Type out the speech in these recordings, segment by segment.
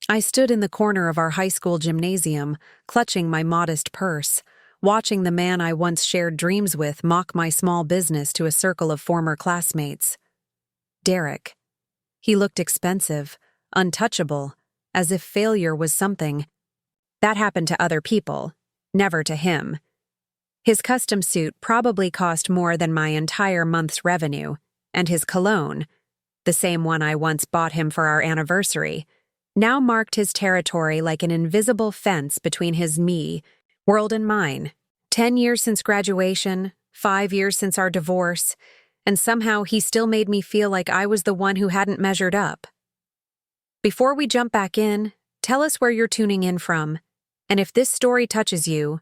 I stood in the corner of our high school gymnasium, clutching my modest purse, watching the man I once shared dreams with mock my small business to a circle of former classmates. Derek. He looked expensive, untouchable, as if failure was something. That happened to other people, never to him. His custom suit probably cost more than my entire month's revenue, and his cologne, the same one I once bought him for our anniversary, now marked his territory like an invisible fence between his world and mine. 10 years since graduation, 5 years since our divorce, and somehow he still made me feel like I was the one who hadn't measured up. Before we jump back in, tell us where you're tuning in from, and if this story touches you,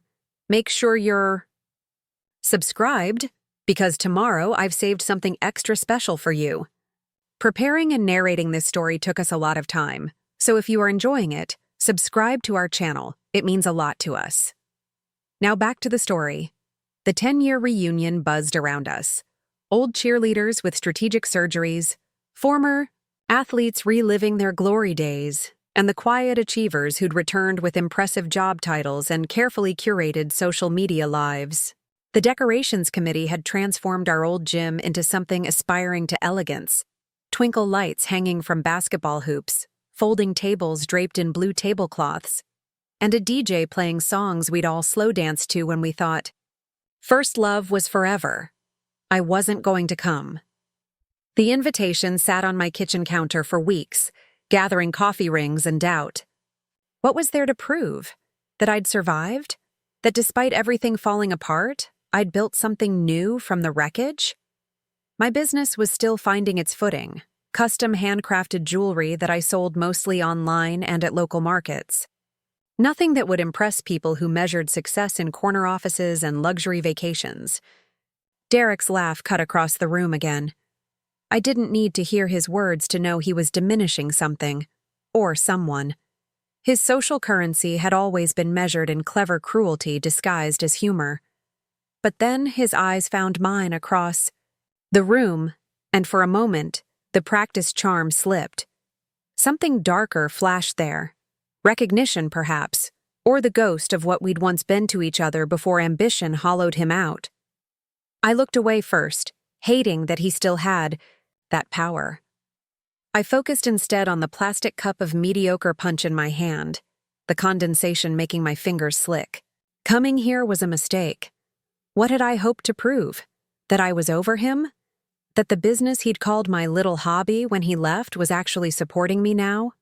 make sure you're subscribed, because tomorrow I've saved something extra special for you. Preparing and narrating this story took us a lot of time, so if you are enjoying it, subscribe to our channel. It means a lot to us. Now back to the story. The 10-year reunion buzzed around us. Old cheerleaders with strategic surgeries, former athletes reliving their glory days, and the quiet achievers who'd returned with impressive job titles and carefully curated social media lives. The decorations committee had transformed our old gym into something aspiring to elegance. Twinkle lights hanging from basketball hoops, folding tables draped in blue tablecloths, and a DJ playing songs we'd all slow dance to when we thought, first love was forever. I wasn't going to come. The invitation sat on my kitchen counter for weeks, gathering coffee rings and doubt. What was there to prove? That I'd survived? That despite everything falling apart, I'd built something new from the wreckage? My business was still finding its footing, custom handcrafted jewelry that I sold mostly online and at local markets. Nothing that would impress people who measured success in corner offices and luxury vacations. Derek's laugh cut across the room again. I didn't need to hear his words to know he was diminishing something, or someone. His social currency had always been measured in clever cruelty disguised as humor. But then his eyes found mine across the room, and for a moment, the practiced charm slipped. Something darker flashed there. Recognition, perhaps, or the ghost of what we'd once been to each other before ambition hollowed him out. I looked away first, hating that he still had that power. I focused instead on the plastic cup of mediocre punch in my hand, the condensation making my fingers slick. Coming here was a mistake. What had I hoped to prove? That I was over him? That the business he'd called my little hobby when he left was actually supporting me now?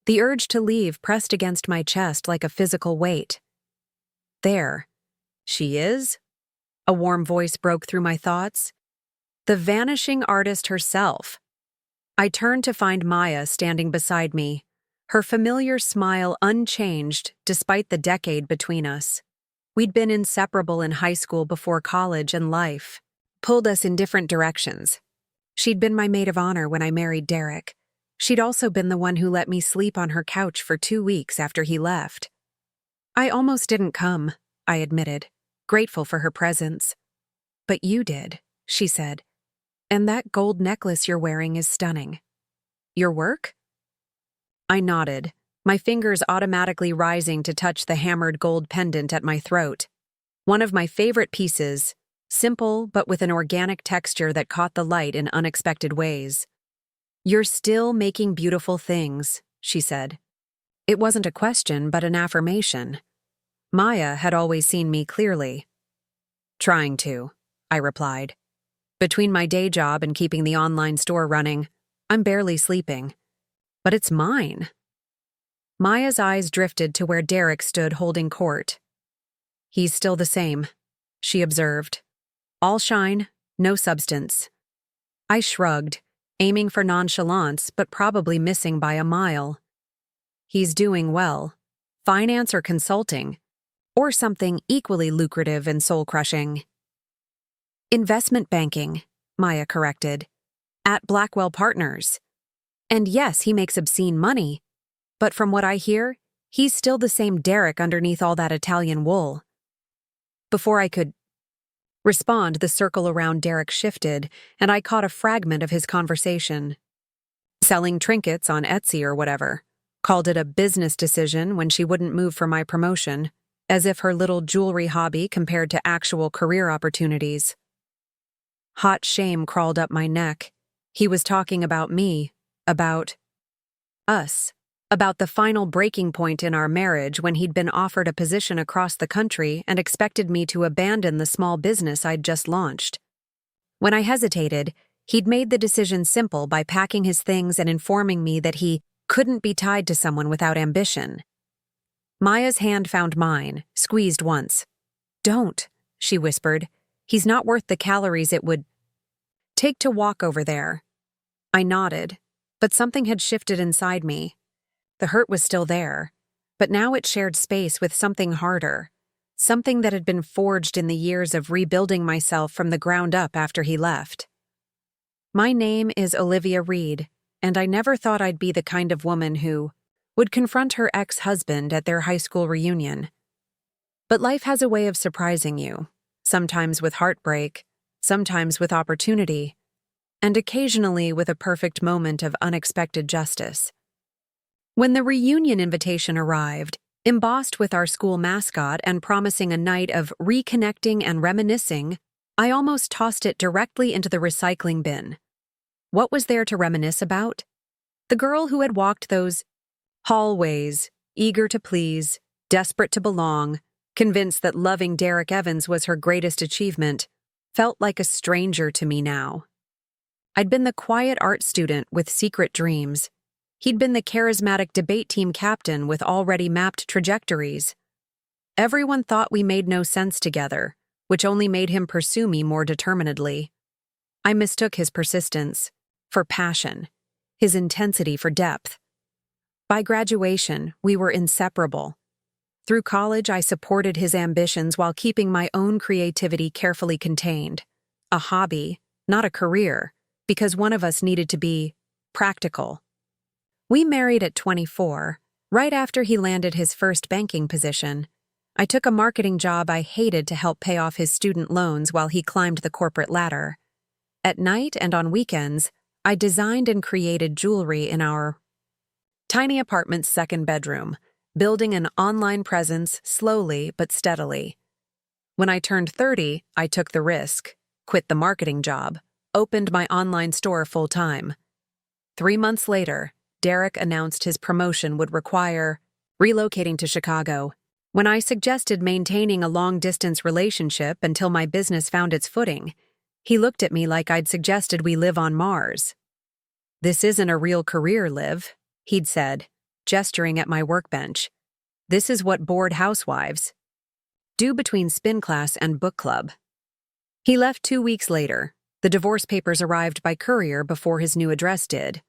The urge to leave pressed against my chest like a physical weight. There. She is? A warm voice broke through my thoughts. The vanishing artist herself. I turned to find Maya standing beside me, her familiar smile unchanged despite the decade between us. We'd been inseparable in high school before college, and life pulled us in different directions. She'd been my maid of honor when I married Derek. She'd also been the one who let me sleep on her couch for 2 weeks after he left. I almost didn't come, I admitted, grateful for her presence. But you did, she said. And that gold necklace you're wearing is stunning. Your work? I nodded, my fingers automatically rising to touch the hammered gold pendant at my throat. One of my favorite pieces, simple but with an organic texture that caught the light in unexpected ways. You're still making beautiful things, she said. It wasn't a question, but an affirmation. Maya had always seen me clearly. Trying to, I replied. Between my day job and keeping the online store running, I'm barely sleeping. But it's mine. Maya's eyes drifted to where Derek stood holding court. He's still the same, she observed. All shine, no substance. I shrugged, aiming for nonchalance but probably missing by a mile. He's doing well. Finance or consulting, or something equally lucrative and soul-crushing. Investment banking, Maya corrected. At Blackwell Partners. And yes, he makes obscene money. But from what I hear, he's still the same Derek underneath all that Italian wool. Before I could respond, the circle around Derek shifted, and I caught a fragment of his conversation. Selling trinkets on Etsy or whatever. called it a business decision when she wouldn't move for my promotion, as if her little jewelry hobby compared to actual career opportunities. Hot shame crawled up my neck. He was talking about me, about us, about the final breaking point in our marriage when he'd been offered a position across the country and expected me to abandon the small business I'd just launched. When I hesitated, he'd made the decision simple by packing his things and informing me that he couldn't be tied to someone without ambition. Maya's hand found mine, squeezed once. "Don't," she whispered. "He's not worth the calories it would take to walk over there." I nodded, but something had shifted inside me. The hurt was still there, but now it shared space with something harder, something that had been forged in the years of rebuilding myself from the ground up after he left. My name is Olivia Reed, and I never thought I'd be the kind of woman who would confront her ex-husband at their high school reunion. But life has a way of surprising you, sometimes with heartbreak, sometimes with opportunity, and occasionally with a perfect moment of unexpected justice. When the reunion invitation arrived, embossed with our school mascot and promising a night of reconnecting and reminiscing, I almost tossed it directly into the recycling bin. What was there to reminisce about? The girl who had walked those hallways, eager to please, desperate to belong, convinced that loving Derek Evans was her greatest achievement, felt like a stranger to me now. I'd been the quiet art student with secret dreams. He'd been the charismatic debate team captain with already mapped trajectories. Everyone thought we made no sense together, which only made him pursue me more determinedly. I mistook his persistence for passion, his intensity for depth. By graduation, we were inseparable. Through college, I supported his ambitions while keeping my own creativity carefully contained. A hobby, not a career, because one of us needed to be practical. We married at 24, right after he landed his first banking position. I took a marketing job I hated to help pay off his student loans while he climbed the corporate ladder. At night and on weekends, I designed and created jewelry in our tiny apartment's second bedroom, building an online presence slowly but steadily. When I turned 30, I took the risk, quit the marketing job, opened my online store full-time. 3 months later, Derek announced his promotion would require relocating to Chicago. When I suggested maintaining a long-distance relationship until my business found its footing, he looked at me like I'd suggested we live on Mars. "This isn't a real career, Liv," he'd said, gesturing at my workbench. "This is what bored housewives do between spin class and book club." He left 2 weeks later. The divorce papers arrived by courier before his new address did.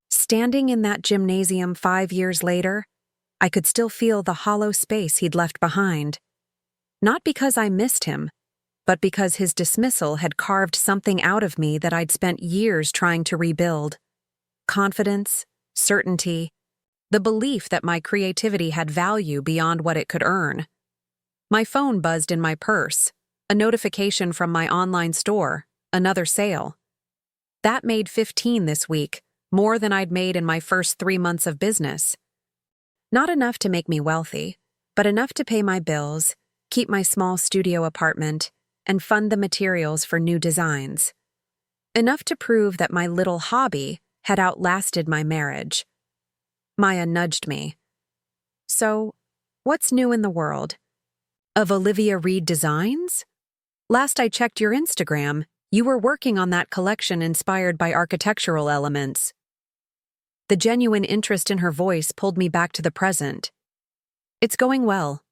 Standing in that gymnasium 5 years later, I could still feel the hollow space he'd left behind. Not because I missed him, but because his dismissal had carved something out of me that I'd spent years trying to rebuild. Confidence, certainty, the belief that my creativity had value beyond what it could earn. My phone buzzed in my purse, a notification from my online store, another sale. That made 15 this week, more than I'd made in my first 3 months of business. Not enough to make me wealthy, but enough to pay my bills, keep my small studio apartment, and fund the materials for new designs. Enough to prove that my little hobby had outlasted my marriage. Maya nudged me. "So, what's new in the world? Of Olivia Reed Designs? Last I checked your Instagram, you were working on that collection inspired by architectural elements." The genuine interest in her voice pulled me back to the present. "It's going well.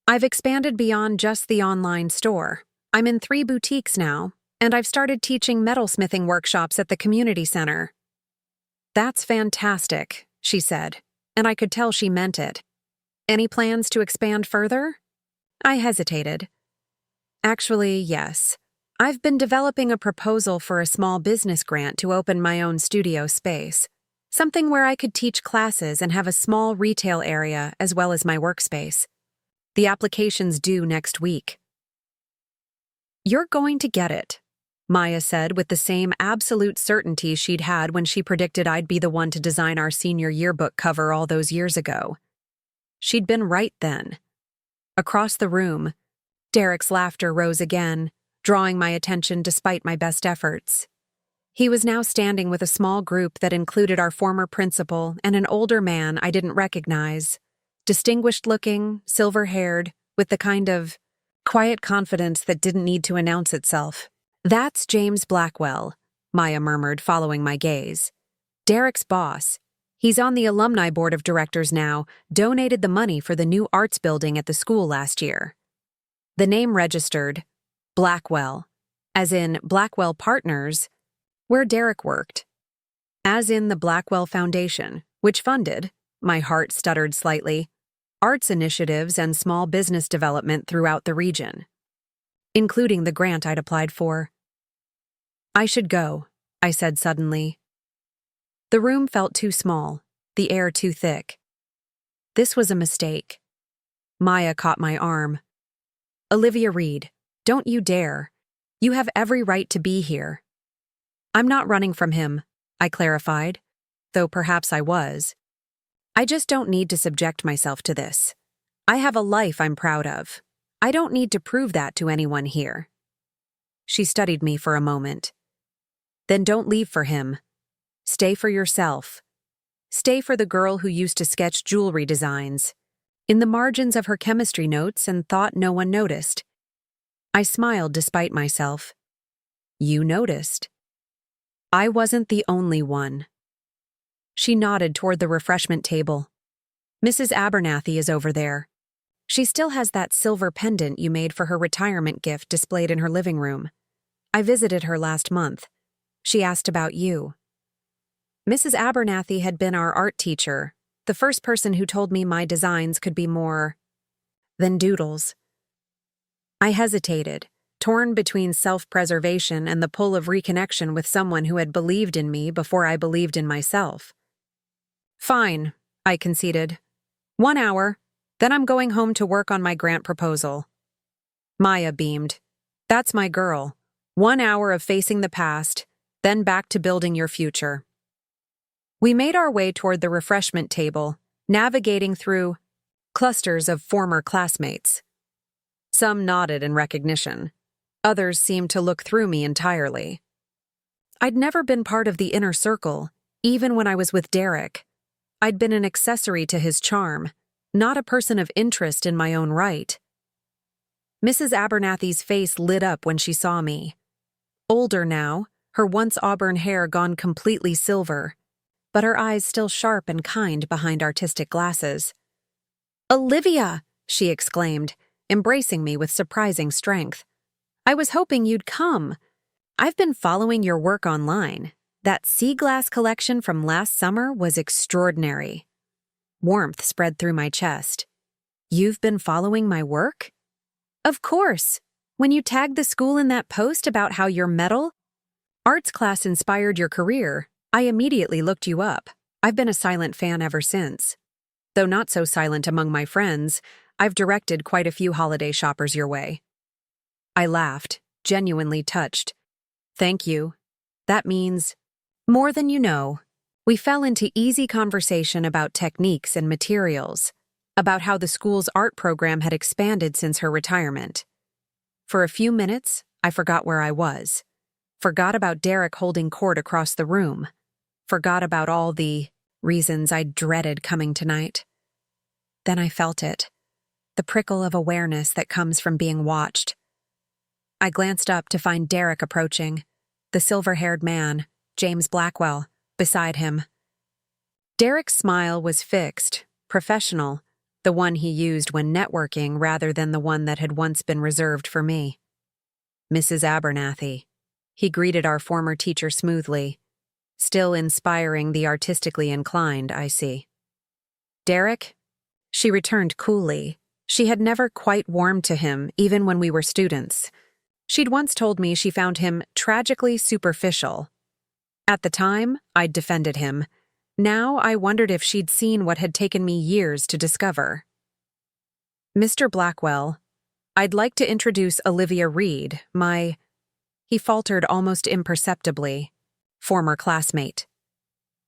I've expanded beyond just the online store. I'm in 3 boutiques now, and I've started teaching metalsmithing workshops at the community center." "That's fantastic," she said, and I could tell she meant it. "Any plans to expand further?" I hesitated. "Actually, yes. I've been developing a proposal for a small business grant to open my own studio space. Something where I could teach classes and have a small retail area as well as my workspace. The application's due next week." "You're going to get it." Maya said with the same absolute certainty she'd had when she predicted I'd be the one to design our senior yearbook cover all those years ago. She'd been right then. Across the room, Derek's laughter rose again, drawing my attention despite my best efforts. He was now standing with a small group that included our former principal and an older man I didn't recognize. Distinguished-looking, silver-haired, with the kind of quiet confidence that didn't need to announce itself. "That's James Blackwell," Maya murmured, following my gaze. "Derek's boss. He's on the alumni board of directors now, donated the money for the new arts building at the school last year." The name registered, Blackwell, as in Blackwell Partners, where Derek worked. As in the Blackwell Foundation, which funded, my heart stuttered slightly, arts initiatives and small business development throughout the region, including the grant I'd applied for. "I should go," I said suddenly. The room felt too small, the air too thick. This was a mistake. Maya caught my arm. "Olivia Reed, don't you dare. You have every right to be here." "I'm not running from him," I clarified, though perhaps I was. "I just don't need to subject myself to this. I have a life I'm proud of. I don't need to prove that to anyone here." She studied me for a moment. "Then don't leave for him. Stay for yourself. Stay for the girl who used to sketch jewelry designs in the margins of her chemistry notes and thought no one noticed." I smiled despite myself. "You noticed." "I wasn't the only one." She nodded toward the refreshment table. "Mrs. Abernathy is over there. She still has that silver pendant you made for her retirement gift displayed in her living room. I visited her last month. She asked about you." Mrs. Abernathy had been our art teacher, the first person who told me my designs could be more than doodles. I hesitated, torn between self-preservation and the pull of reconnection with someone who had believed in me before I believed in myself. "Fine," I conceded. "1 hour, then I'm going home to work on my grant proposal." Maya beamed. "That's my girl. 1 hour of facing the past, then back to building your future." We made our way toward the refreshment table, navigating through clusters of former classmates. Some nodded in recognition. Others seemed to look through me entirely. I'd never been part of the inner circle, even when I was with Derek. I'd been an accessory to his charm, not a person of interest in my own right. Mrs. Abernathy's face lit up when she saw me. Older now, her once auburn hair gone completely silver, but her eyes still sharp and kind behind artistic glasses. "Olivia!" she exclaimed, embracing me with surprising strength. "I was hoping you'd come. I've been following your work online. That sea glass collection from last summer was extraordinary." Warmth spread through my chest. "You've been following my work?" "Of course. When you tagged the school in that post about how your medal arts class inspired your career, I immediately looked you up. I've been a silent fan ever since. Though not so silent among my friends, I've directed quite a few holiday shoppers your way." I laughed, genuinely touched. "Thank you. That means more than you know." We fell into easy conversation about techniques and materials, about how the school's art program had expanded since her retirement. For a few minutes, I forgot where I was. Forgot about Derek holding court across the room. Forgot about all the reasons I dreaded coming tonight. Then I felt it, the prickle of awareness that comes from being watched. I glanced up to find Derek approaching, the silver-haired man, James Blackwell, beside him. Derek's smile was fixed, professional, the one he used when networking rather than the one that had once been reserved for me. "Mrs. Abernathy," he greeted our former teacher smoothly, still inspiring the artistically inclined, I see. "Derek?" She returned coolly. She had never quite warmed to him, even when we were students. She'd once told me she found him tragically superficial. At the time, I'd defended him. Now I wondered if she'd seen what had taken me years to discover. "Mr. Blackwell, I'd like to introduce Olivia Reed, my..." He faltered almost imperceptibly. Former classmate.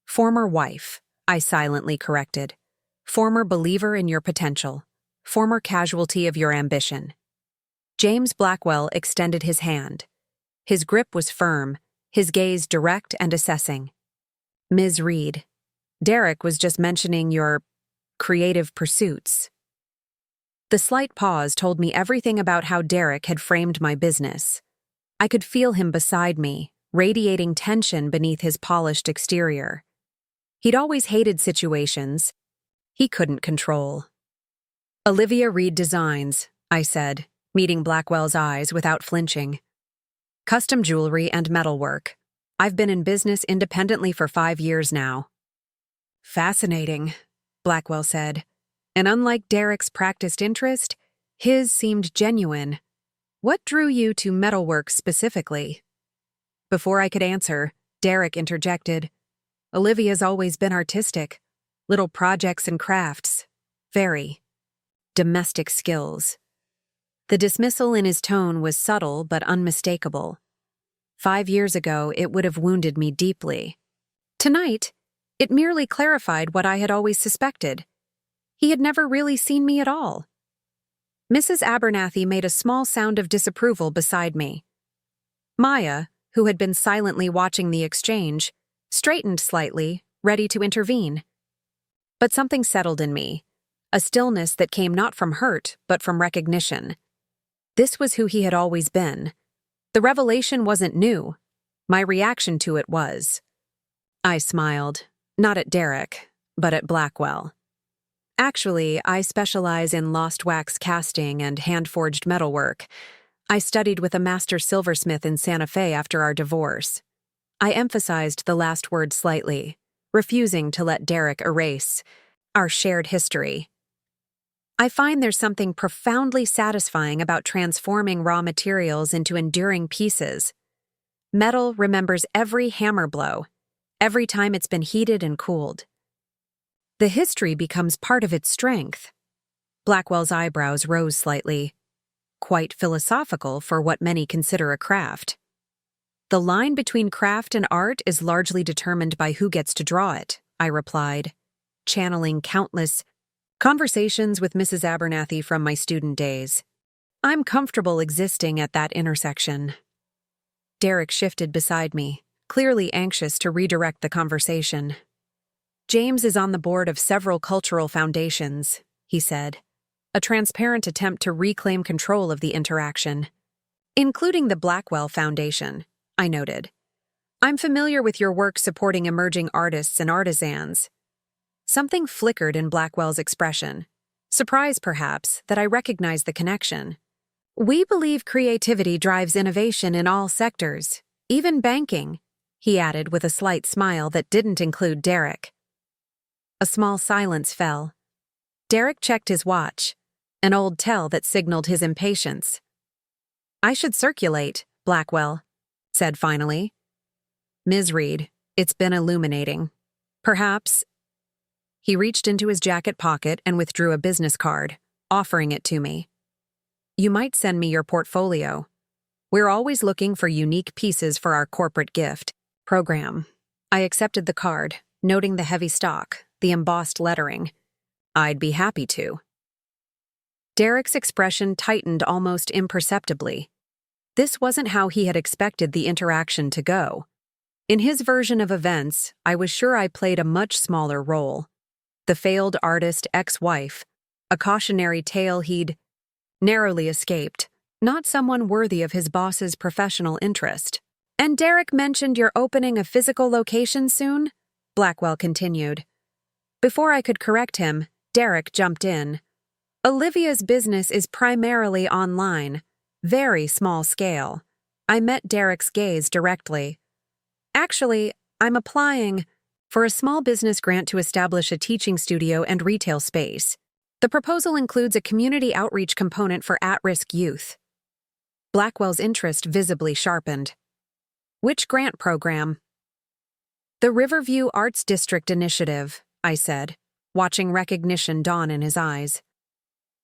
Former wife, I silently corrected. Former believer in your potential. Former casualty of your ambition. James Blackwell extended his hand. His grip was firm, his gaze direct and assessing. Ms. Reed, Derek was just mentioning your creative pursuits. The slight pause told me everything about how Derek had framed my business. I could feel him beside me, radiating tension beneath his polished exterior. He'd always hated situations he couldn't control. Olivia Reed Designs, I said, meeting Blackwell's eyes without flinching. Custom jewelry and metalwork. I've been in business independently for 5 years now. Fascinating, Blackwell said. And unlike Derek's practiced interest, his seemed genuine. What drew you to metalwork specifically? Before I could answer, Derek interjected. Olivia's always been artistic. Little projects and crafts. Very. Domestic skills. The dismissal in his tone was subtle but unmistakable. 5 years ago, it would have wounded me deeply. Tonight, it merely clarified what I had always suspected. He had never really seen me at all. Mrs. Abernathy made a small sound of disapproval beside me. Maya, who had been silently watching the exchange, straightened slightly, ready to intervene. But something settled in me, a stillness that came not from hurt, but from recognition. This was who he had always been. The revelation wasn't new. My reaction to it was. I smiled, not at Derek, but at Blackwell. Actually, I specialize in lost wax casting and hand-forged metalwork. I studied with a master silversmith in Santa Fe after our divorce. I emphasized the last word slightly, refusing to let Derek erase our shared history. I find there's something profoundly satisfying about transforming raw materials into enduring pieces. Metal remembers every hammer blow, every time it's been heated and cooled. The history becomes part of its strength. Blackwell's eyebrows rose slightly, quite philosophical for what many consider a craft. The line between craft and art is largely determined by who gets to draw it, I replied, channeling countless conversations with Mrs. Abernathy from my student days. I'm comfortable existing at that intersection. Derek shifted beside me, clearly anxious to redirect the conversation. James is on the board of several cultural foundations, he said, a transparent attempt to reclaim control of the interaction. Including the Blackwell Foundation, I noted. I'm familiar with your work supporting emerging artists and artisans. Something flickered in Blackwell's expression. Surprise, perhaps, that I recognized the connection. We believe creativity drives innovation in all sectors, even banking, he added with a slight smile that didn't include Derek. A small silence fell. Derek checked his watch, an old tell that signaled his impatience. I should circulate, Blackwell said finally. Ms. Reed, it's been illuminating. Perhaps. He reached into his jacket pocket and withdrew a business card, offering it to me. You might send me your portfolio. We're always looking for unique pieces for our corporate gift program. I accepted the card, noting the heavy stock, the embossed lettering. I'd be happy to. Derek's expression tightened almost imperceptibly. This wasn't how he had expected the interaction to go. In his version of events, I was sure I played a much smaller role. The failed artist ex-wife, a cautionary tale he'd narrowly escaped, not someone worthy of his boss's professional interest. And Derek mentioned you're opening a physical location soon? Blackwell continued. Before I could correct him, Derek jumped in. Olivia's business is primarily online, very small scale. I met Derek's gaze directly. Actually, I'm applying for a small business grant to establish a teaching studio and retail space. The proposal includes a community outreach component for at-risk youth. Blackwell's interest visibly sharpened. Which grant program? The Riverview Arts District Initiative, I said, watching recognition dawn in his eyes.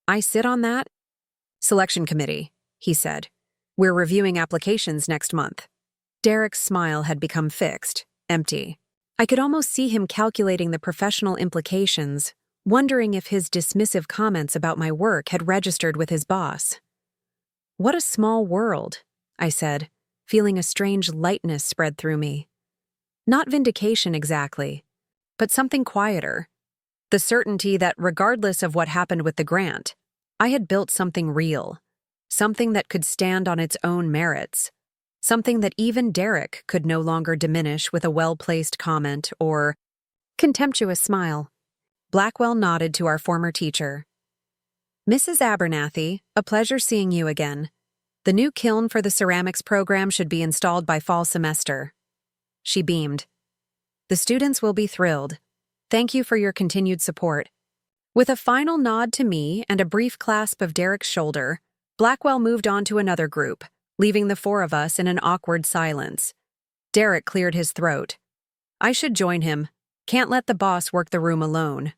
I sit on that? Selection committee, he said. We're reviewing applications next month. Derek's smile had become fixed, empty. I could almost see him calculating the professional implications, wondering if his dismissive comments about my work had registered with his boss. What a small world, I said, feeling a strange lightness spread through me. Not vindication exactly, but something quieter. The certainty that regardless of what happened with the grant, I had built something real, something that could stand on its own merits, something that even Derek could no longer diminish with a well-placed comment or contemptuous smile. Blackwell nodded to our former teacher. Mrs. Abernathy, a pleasure seeing you again. The new kiln for the ceramics program should be installed by fall semester. She beamed. The students will be thrilled. Thank you for your continued support. With a final nod to me and a brief clasp of Derek's shoulder, Blackwell moved on to another group, leaving the four of us in an awkward silence. Derek cleared his throat. I should join him. Can't let the boss work the room alone.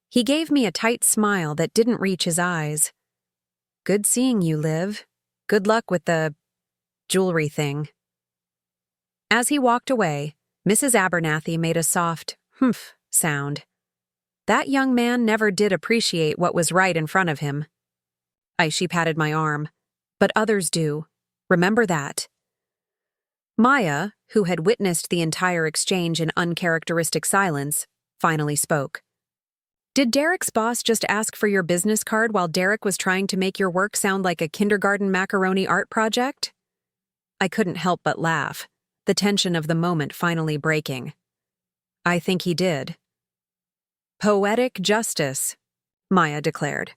He gave me a tight smile that didn't reach his eyes. Good seeing you, Liv. Good luck with the jewelry thing. As he walked away, Mrs. Abernathy made a soft humph sound. That young man never did appreciate what was right in front of him. She patted my arm. But others do. Remember that. Maya, who had witnessed the entire exchange in uncharacteristic silence, finally spoke. Did Derek's boss just ask for your business card while Derek was trying to make your work sound like a kindergarten macaroni art project? I couldn't help but laugh, the tension of the moment finally breaking. I think he did. Poetic justice, Maya declared.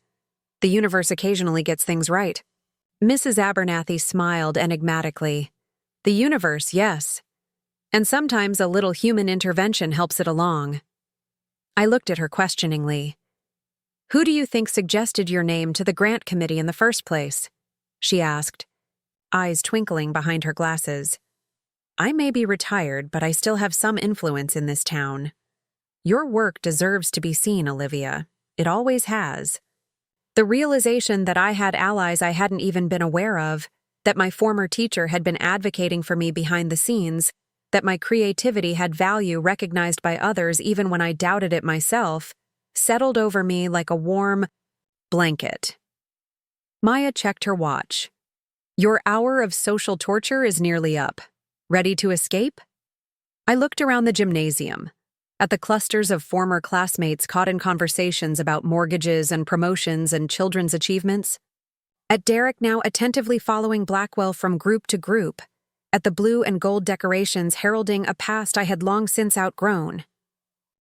The universe occasionally gets things right. Mrs. Abernathy smiled enigmatically. The universe, yes. And sometimes a little human intervention helps it along. I looked at her questioningly. Who do you think suggested your name to the grant committee in the first place? She asked, eyes twinkling behind her glasses. I may be retired, but I still have some influence in this town. Your work deserves to be seen, Olivia. It always has. The realization that I had allies I hadn't even been aware of, that my former teacher had been advocating for me behind the scenes, that my creativity had value recognized by others even when I doubted it myself, settled over me like a warm blanket. Maya checked her watch. Your hour of social torture is nearly up. Ready to escape? I looked around the gymnasium, at the clusters of former classmates caught in conversations about mortgages and promotions and children's achievements, at Derek now attentively following Blackwell from group to group, at the blue and gold decorations heralding a past I had long since outgrown.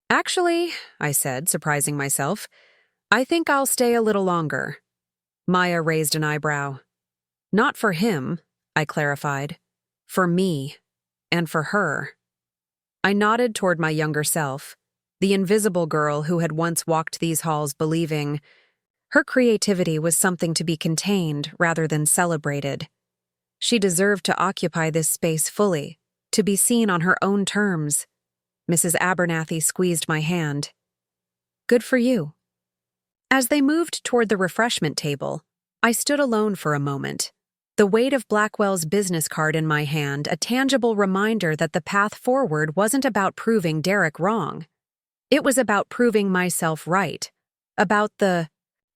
Actually, I said, surprising myself, I think I'll stay a little longer. Maya raised an eyebrow. Not for him, I clarified. For me, and for her. I nodded toward my younger self, the invisible girl who had once walked these halls believing her creativity was something to be contained rather than celebrated. She deserved to occupy this space fully, to be seen on her own terms. Mrs. Abernathy squeezed my hand. Good for you. As they moved toward the refreshment table, I stood alone for a moment, the weight of Blackwell's business card in my hand, a tangible reminder that the path forward wasn't about proving Derek wrong. It was about proving myself right, about the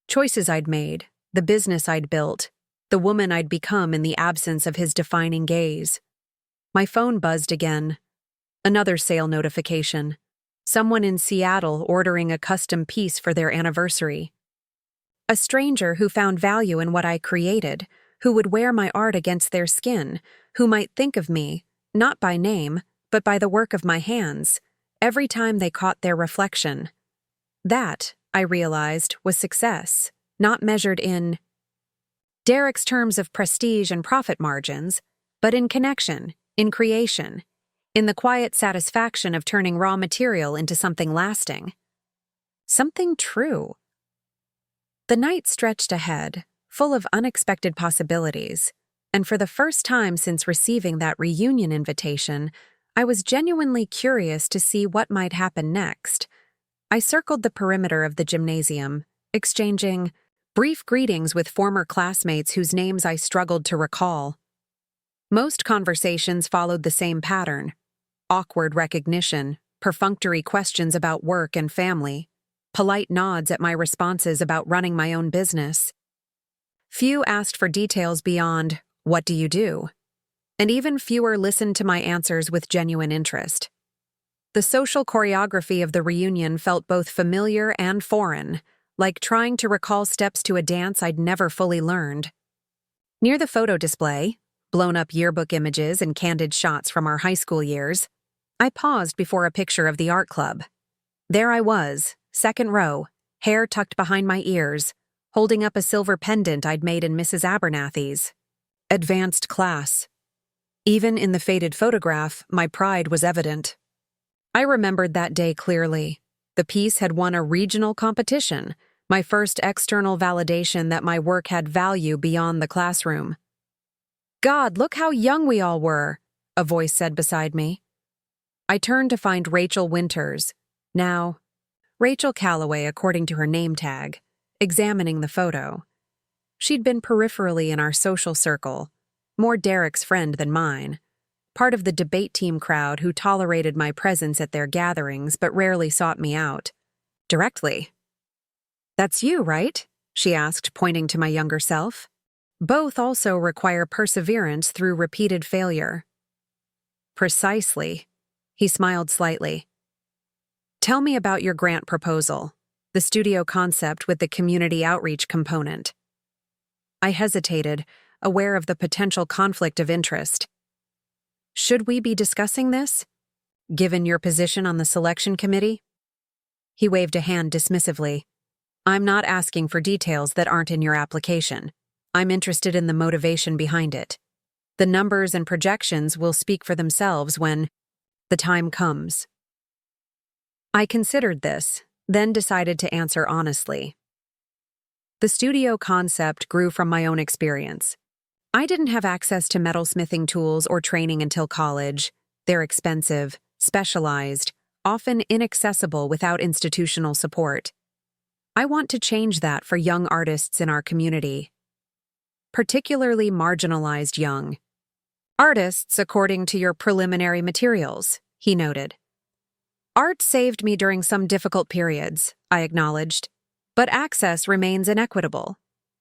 choices I'd made, the business I'd built, the woman I'd become in the absence of his defining gaze. My phone buzzed again. Another sale notification. Someone in Seattle ordering a custom piece for their anniversary. A stranger who found value in what I created, who would wear my art against their skin, who might think of me, not by name, but by the work of my hands, every time they caught their reflection. That, I realized, was success, not measured in Derek's terms of prestige and profit margins, but in connection, in creation, in the quiet satisfaction of turning raw material into something lasting. Something true. The night stretched ahead, full of unexpected possibilities, and for the first time since receiving that reunion invitation, I was genuinely curious to see what might happen next. I circled the perimeter of the gymnasium, exchanging Brief greetings with former classmates whose names I struggled to recall. Most conversations followed the same pattern: awkward recognition, perfunctory questions about work and family, polite nods at my responses about running my own business. Few asked for details beyond, "What do you do?" And even fewer listened to my answers with genuine interest. The social choreography of the reunion felt both familiar and foreign, like trying to recall steps to a dance I'd never fully learned. Near the photo display, blown-up yearbook images and candid shots from our high school years, I paused before a picture of the art club. There I was, second row, hair tucked behind my ears, holding up a silver pendant I'd made in Mrs. Abernathy's. Advanced class. Even in the faded photograph, my pride was evident. I remembered that day clearly. The piece had won a regional competition, my first external validation that my work had value beyond the classroom. "God, look how young we all were," a voice said beside me. I turned to find Rachel Winters, now Rachel Calloway according to her name tag, examining the photo. She'd been peripherally in our social circle, more Derek's friend than mine, part of the debate team crowd who tolerated my presence at their gatherings but rarely sought me out. Directly. "That's you, right?" she asked, pointing to my younger self. "Both also require perseverance through repeated failure." "Precisely." He smiled slightly. "Tell me about your grant proposal, the studio concept with the community outreach component." I hesitated, aware of the potential conflict of interest. "Should we be discussing this, given your position on the selection committee?" He waved a hand dismissively. "I'm not asking for details that aren't in your application. I'm interested in the motivation behind it. The numbers and projections will speak for themselves when the time comes." I considered this, then decided to answer honestly. The studio concept grew from my own experience. I didn't have access to metalsmithing tools or training until college. They're expensive, specialized, often inaccessible without institutional support. I want to change that for young artists in our community, particularly marginalized young artists according to your preliminary materials, he noted. "Art saved me during some difficult periods," I acknowledged, "but access remains inequitable.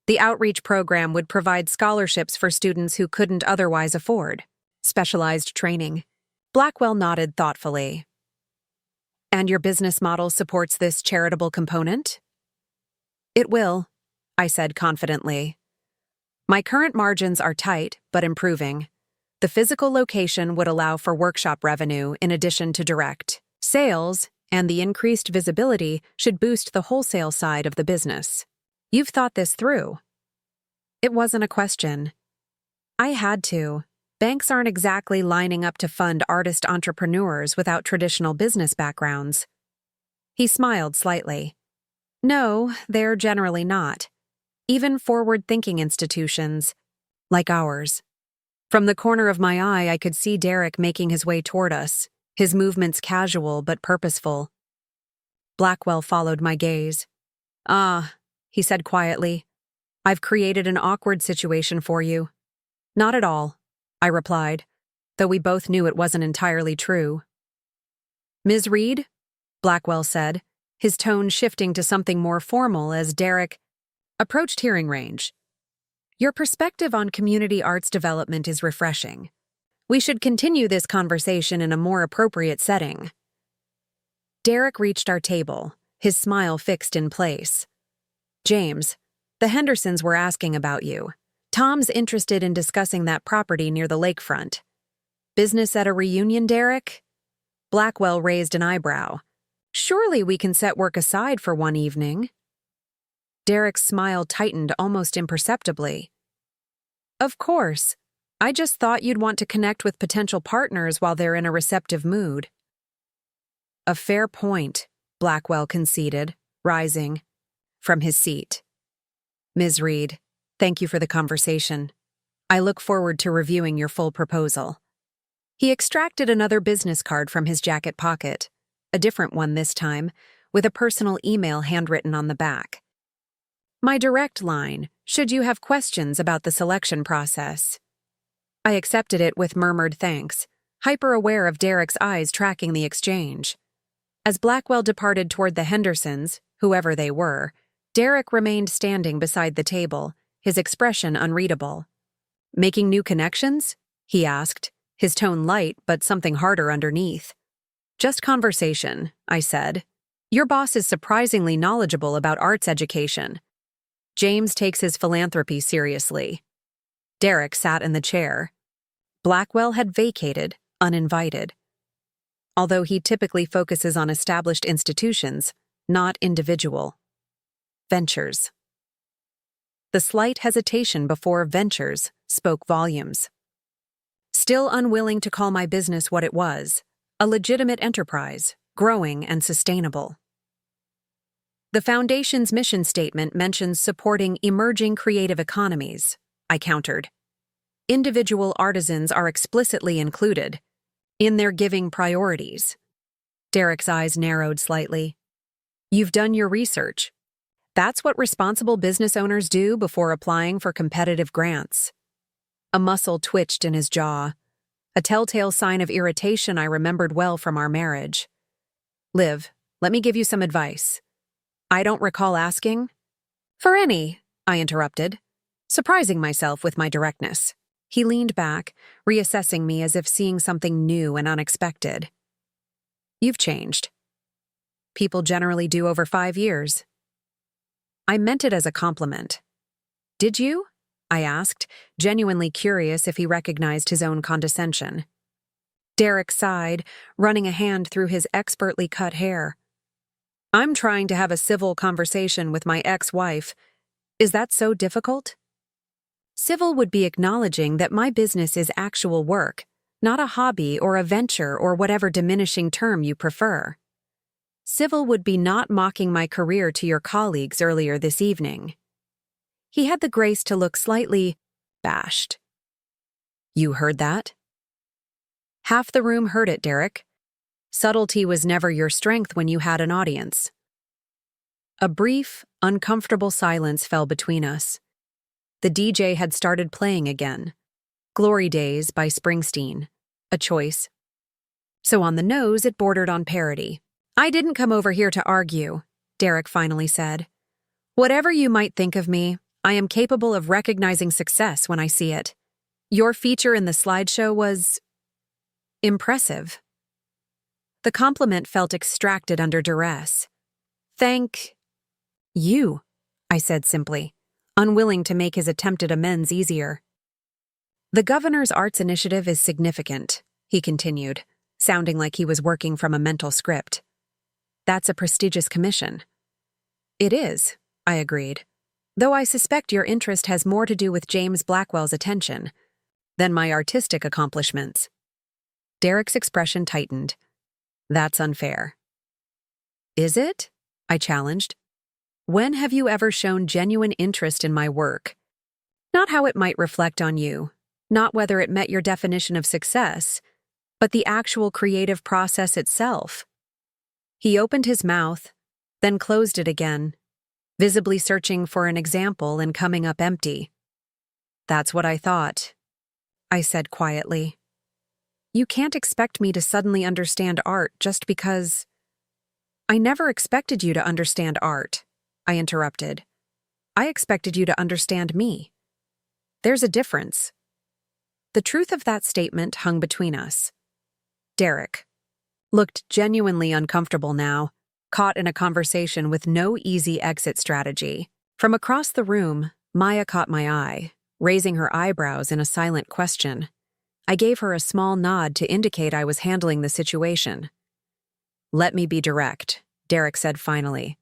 The outreach program would provide scholarships for students who couldn't otherwise afford specialized training." Blackwell nodded thoughtfully. "And your business model supports this charitable component?" "It will," I said confidently. "My current margins are tight, but improving. The physical location would allow for workshop revenue in addition to direct sales, and the increased visibility should boost the wholesale side of the business. You've thought this through." It wasn't a question. I had to. Banks aren't exactly lining up to fund artist entrepreneurs without traditional business backgrounds. He smiled slightly. "No, they're generally not. Even forward-thinking institutions, like ours." From the corner of my eye, I could see Derek making his way toward us, his movements casual but purposeful. Blackwell followed my gaze. "Ah," he said quietly, "I've created an awkward situation for you." "Not at all," I replied, though we both knew it wasn't entirely true. "Ms. Reed?" Blackwell said, his tone shifting to something more formal as Derek approached hearing range. "Your perspective on community arts development is refreshing. We should continue this conversation in a more appropriate setting." Derek reached our table, his smile fixed in place. "James, the Hendersons were asking about you. Tom's interested in discussing that property near the lakefront." "Business at a reunion, Derek?" Blackwell raised an eyebrow. "Surely we can set work aside for one evening." Derek's smile tightened almost imperceptibly. "Of course. I just thought you'd want to connect with potential partners while they're in a receptive mood." "A fair point," Blackwell conceded, rising from his seat. "Ms. Reed, thank you for the conversation. I look forward to reviewing your full proposal." He extracted another business card from his jacket pocket, a different one this time, with a personal email handwritten on the back. My direct line, should you have questions about the selection process. I accepted it with murmured thanks, hyper-aware of Derek's eyes tracking the exchange. As Blackwell departed toward the Hendersons, whoever they were, Derek remained standing beside the table, his expression unreadable. "Making new connections?" he asked, his tone light but something harder underneath. "Just conversation," I said. "Your boss is surprisingly knowledgeable about arts education. James takes his philanthropy seriously." Derek sat in the chair. Blackwell had vacated, uninvited. Although he typically focuses on established institutions, not individual ventures. The slight hesitation before ventures spoke volumes. Still unwilling to call my business what it was, a legitimate enterprise, growing and sustainable. The Foundation's mission statement mentions supporting emerging creative economies, I countered. Individual artisans are explicitly included in their giving priorities. Derek's eyes narrowed slightly. "You've done your research. That's what responsible business owners do before applying for competitive grants." A muscle twitched in his jaw, a telltale sign of irritation I remembered well from our marriage. "Liv, let me give you some advice. I don't recall asking." "For any," I interrupted, surprising myself with my directness. He leaned back, reassessing me as if seeing something new and unexpected. "You've changed. People generally do over 5 years." I meant it as a compliment. "Did you?" I asked, genuinely curious if he recognized his own condescension. Derek sighed, running a hand through his expertly cut hair. "I'm trying to have a civil conversation with my ex-wife. Is that so difficult?" Civil would be acknowledging that my business is actual work, not a hobby or a venture or whatever diminishing term you prefer. Civil would be not mocking my career to your colleagues earlier this evening. He had the grace to look slightly bashed. "You heard that?" "Half the room heard it, Derek. Subtlety was never your strength when you had an audience." A brief, uncomfortable silence fell between us. The DJ had started playing again. Glory Days by Springsteen. A choice. So on the nose, it bordered on parody. "I didn't come over here to argue," Derek finally said. "Whatever you might think of me, I am capable of recognizing success when I see it. Your feature in the slideshow was impressive." The compliment felt extracted under duress. "Thank you," I said simply, unwilling to make his attempted amends easier. "The governor's arts initiative is significant," he continued, sounding like he was working from a mental script. "That's a prestigious commission." "It is," I agreed, "though I suspect your interest has more to do with James Blackwell's attention than my artistic accomplishments." Derek's expression tightened. "That's unfair." "Is it?" I challenged. "When have you ever shown genuine interest in my work? Not how it might reflect on you, not whether it met your definition of success, but the actual creative process itself." He opened his mouth, then closed it again, visibly searching for an example and coming up empty. "That's what I thought," I said quietly. "You can't expect me to suddenly understand art just because—" "I never expected you to understand art," I interrupted. "I expected you to understand me. There's a difference." The truth of that statement hung between us. Derek looked genuinely uncomfortable now, caught in a conversation with no easy exit strategy. From across the room, Maya caught my eye, raising her eyebrows in a silent question. I gave her a small nod to indicate I was handling the situation. "Let me be direct," Derek said finally.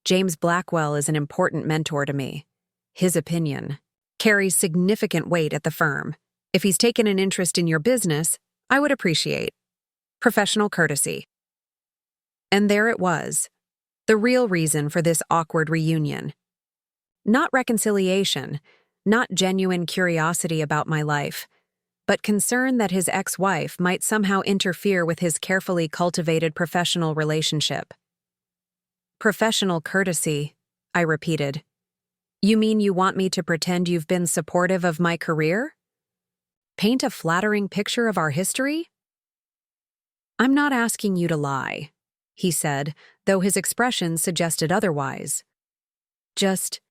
"James Blackwell is an important mentor to me. His opinion carries significant weight at the firm. If he's taken an interest in your business, I would appreciate professional courtesy." And there it was, the real reason for this awkward reunion. Not reconciliation, not genuine curiosity about my life, but concern that his ex-wife might somehow interfere with his carefully cultivated professional relationship. "Professional courtesy," I repeated. You mean you want me to pretend you've been supportive of my career? Paint a flattering picture of our history? I'm not asking you to lie, he said, though his expression suggested otherwise. Just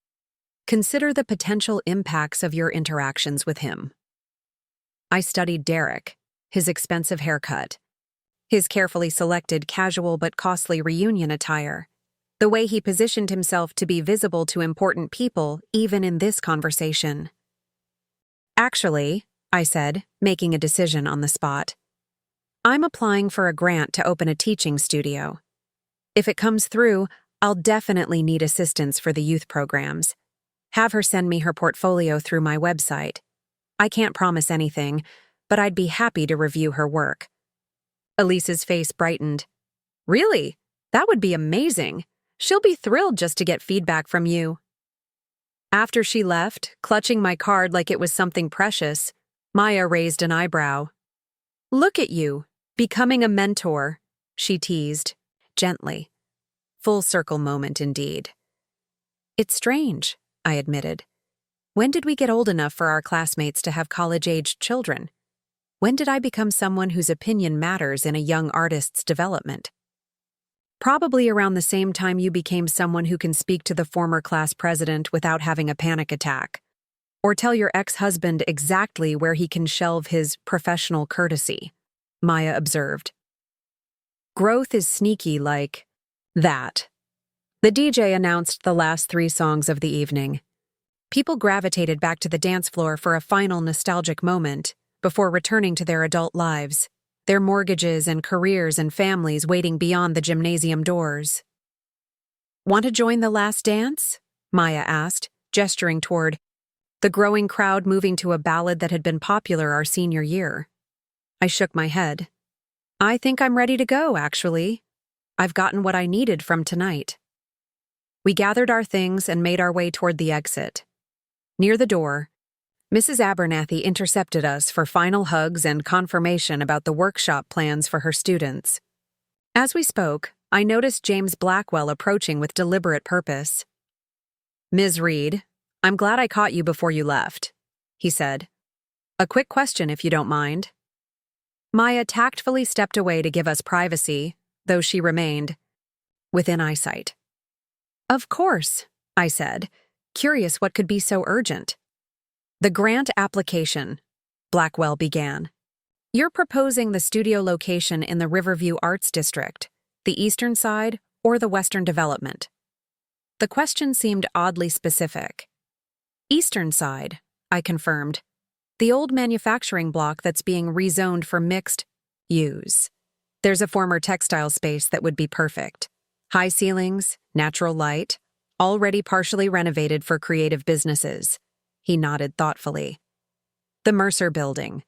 consider the potential impacts of your interactions with him. I studied Derek, his expensive haircut, his carefully selected casual but costly reunion attire, the way he positioned himself to be visible to important people even in this conversation. Actually, I said, making a decision on the spot, I'm applying for a grant to open a teaching studio. If it comes through, I'll definitely need assistance for the youth programs. Have her send me her portfolio through my website. I can't promise anything, but I'd be happy to review her work. Elise's face brightened. Really? That would be amazing. She'll be thrilled just to get feedback from you. After she left, clutching my card like it was something precious, Maya raised an eyebrow. Look at you, becoming a mentor, she teased, gently. Full circle moment indeed. It's strange, I admitted. When did we get old enough for our classmates to have college-aged children? When did I become someone whose opinion matters in a young artist's development? Probably around the same time you became someone who can speak to the former class president without having a panic attack, or tell your ex-husband exactly where he can shelve his professional courtesy, Maya observed. Growth is sneaky like that. The DJ announced the last 3 songs of the evening. People gravitated back to the dance floor for a final nostalgic moment before returning to their adult lives, their mortgages and careers and families waiting beyond the gymnasium doors. Want to join the last dance? Maya asked, gesturing toward the growing crowd moving to a ballad that had been popular our senior year. I shook my head. I think I'm ready to go, actually. I've gotten what I needed from tonight. We gathered our things and made our way toward the exit. Near the door, Mrs. Abernathy intercepted us for final hugs and confirmation about the workshop plans for her students. As we spoke, I noticed James Blackwell approaching with deliberate purpose. Ms. Reed, I'm glad I caught you before you left, he said. A quick question if you don't mind. Maya tactfully stepped away to give us privacy, though she remained within eyesight. Of course, I said, curious what could be so urgent. The grant application, Blackwell began. You're proposing the studio location in the Riverview Arts District, the eastern side, or the western development? The question seemed oddly specific. Eastern side, I confirmed. The old manufacturing block that's being rezoned for mixed use. There's a former textile space that would be perfect. High ceilings, natural light, already partially renovated for creative businesses. He nodded thoughtfully. The Mercer Building.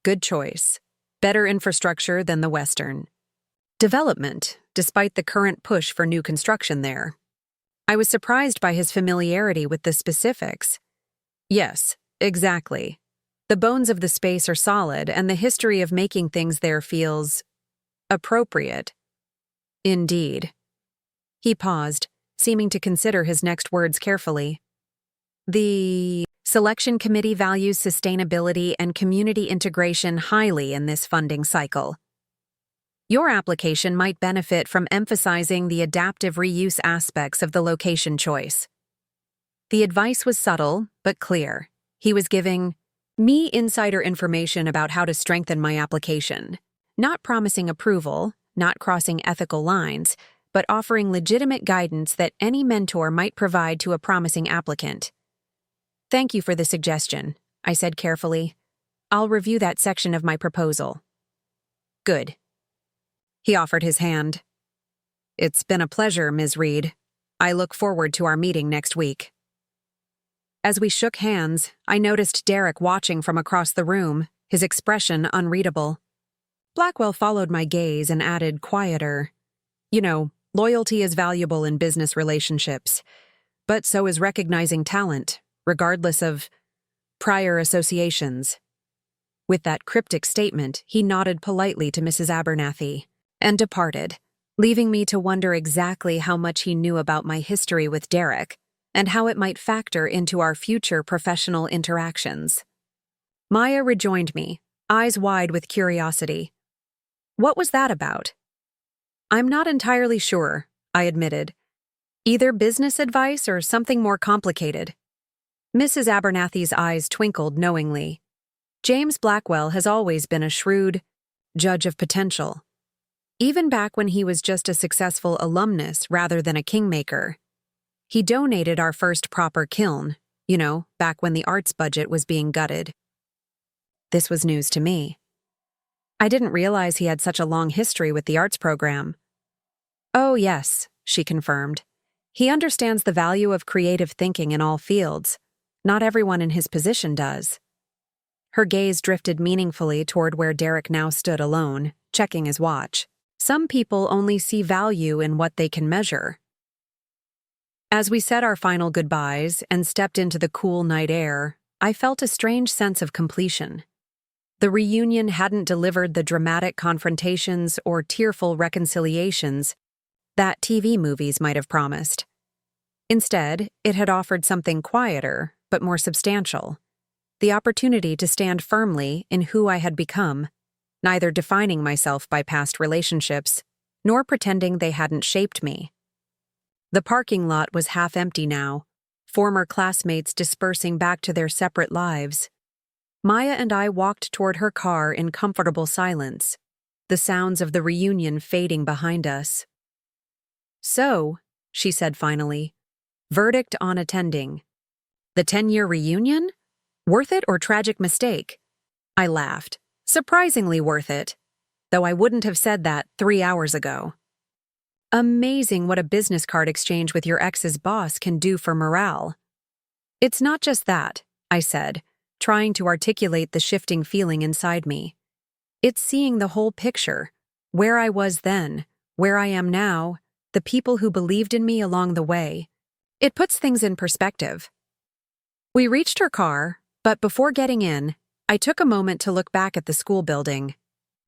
Good choice. Better infrastructure than the Western development, despite the current push for new construction there. I was surprised by his familiarity with the specifics. Yes, exactly. The bones of the space are solid, and the history of making things there feels appropriate. Indeed. He paused, seeming to consider his next words carefully. The selection committee values sustainability and community integration highly in this funding cycle. Your application might benefit from emphasizing the adaptive reuse aspects of the location choice. The advice was subtle, but clear. He was giving me insider information about how to strengthen my application, not promising approval, not crossing ethical lines, but offering legitimate guidance that any mentor might provide to a promising applicant. Thank you for the suggestion, I said carefully. I'll review that section of my proposal. Good. He offered his hand. It's been a pleasure, Ms. Reed. I look forward to our meeting next week. As we shook hands, I noticed Derek watching from across the room, his expression unreadable. Blackwell followed my gaze and added quieter. You know, loyalty is valuable in business relationships, but so is recognizing talent, regardless of prior associations. With that cryptic statement, he nodded politely to Mrs. Abernathy and departed, leaving me to wonder exactly how much he knew about my history with Derek, and how it might factor into our future professional interactions. Maya rejoined me, eyes wide with curiosity. What was that about? I'm not entirely sure, I admitted. Either business advice or something more complicated. Mrs. Abernathy's eyes twinkled knowingly. James Blackwell has always been a shrewd judge of potential. Even back when he was just a successful alumnus rather than a kingmaker. He donated our first proper kiln, back when the arts budget was being gutted. This was news to me. I didn't realize he had such a long history with the arts program. Oh, yes, she confirmed. He understands the value of creative thinking in all fields. Not everyone in his position does. Her gaze drifted meaningfully toward where Derek now stood alone, checking his watch. Some people only see value in what they can measure. As we said our final goodbyes and stepped into the cool night air, I felt a strange sense of completion. The reunion hadn't delivered the dramatic confrontations or tearful reconciliations that TV movies might have promised. Instead, it had offered something quieter, but more substantial. The opportunity to stand firmly in who I had become, neither defining myself by past relationships, nor pretending they hadn't shaped me. The parking lot was half empty now, former classmates dispersing back to their separate lives. Maya and I walked toward her car in comfortable silence, the sounds of the reunion fading behind us. So, she said finally, verdict on attending. The 10-year reunion? Worth it or tragic mistake? I laughed. Surprisingly worth it, though I wouldn't have said that 3 hours ago. Amazing what a business card exchange with your ex's boss can do for morale. It's not just that, I said, trying to articulate the shifting feeling inside me. It's seeing the whole picture, where I was then, where I am now, the people who believed in me along the way. It puts things in perspective. We reached her car, but before getting in, I took a moment to look back at the school building.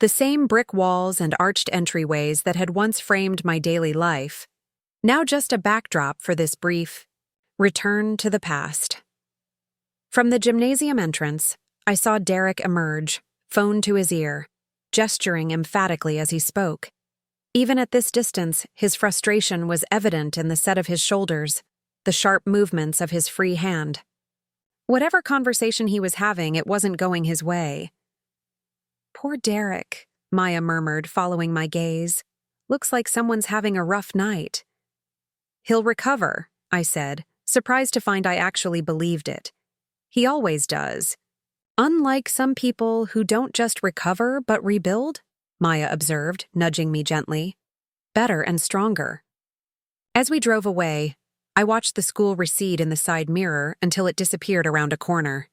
The same brick walls and arched entryways that had once framed my daily life, now just a backdrop for this brief return to the past. From the gymnasium entrance, I saw Derek emerge, phone to his ear, gesturing emphatically as he spoke. Even at this distance, his frustration was evident in the set of his shoulders, the sharp movements of his free hand. Whatever conversation he was having, it wasn't going his way. Poor Derek, Maya murmured, following my gaze. Looks like someone's having a rough night. He'll recover, I said, surprised to find I actually believed it. He always does. Unlike some people who don't just recover but rebuild, Maya observed, nudging me gently. Better and stronger. As we drove away, I watched the school recede in the side mirror until it disappeared around a corner.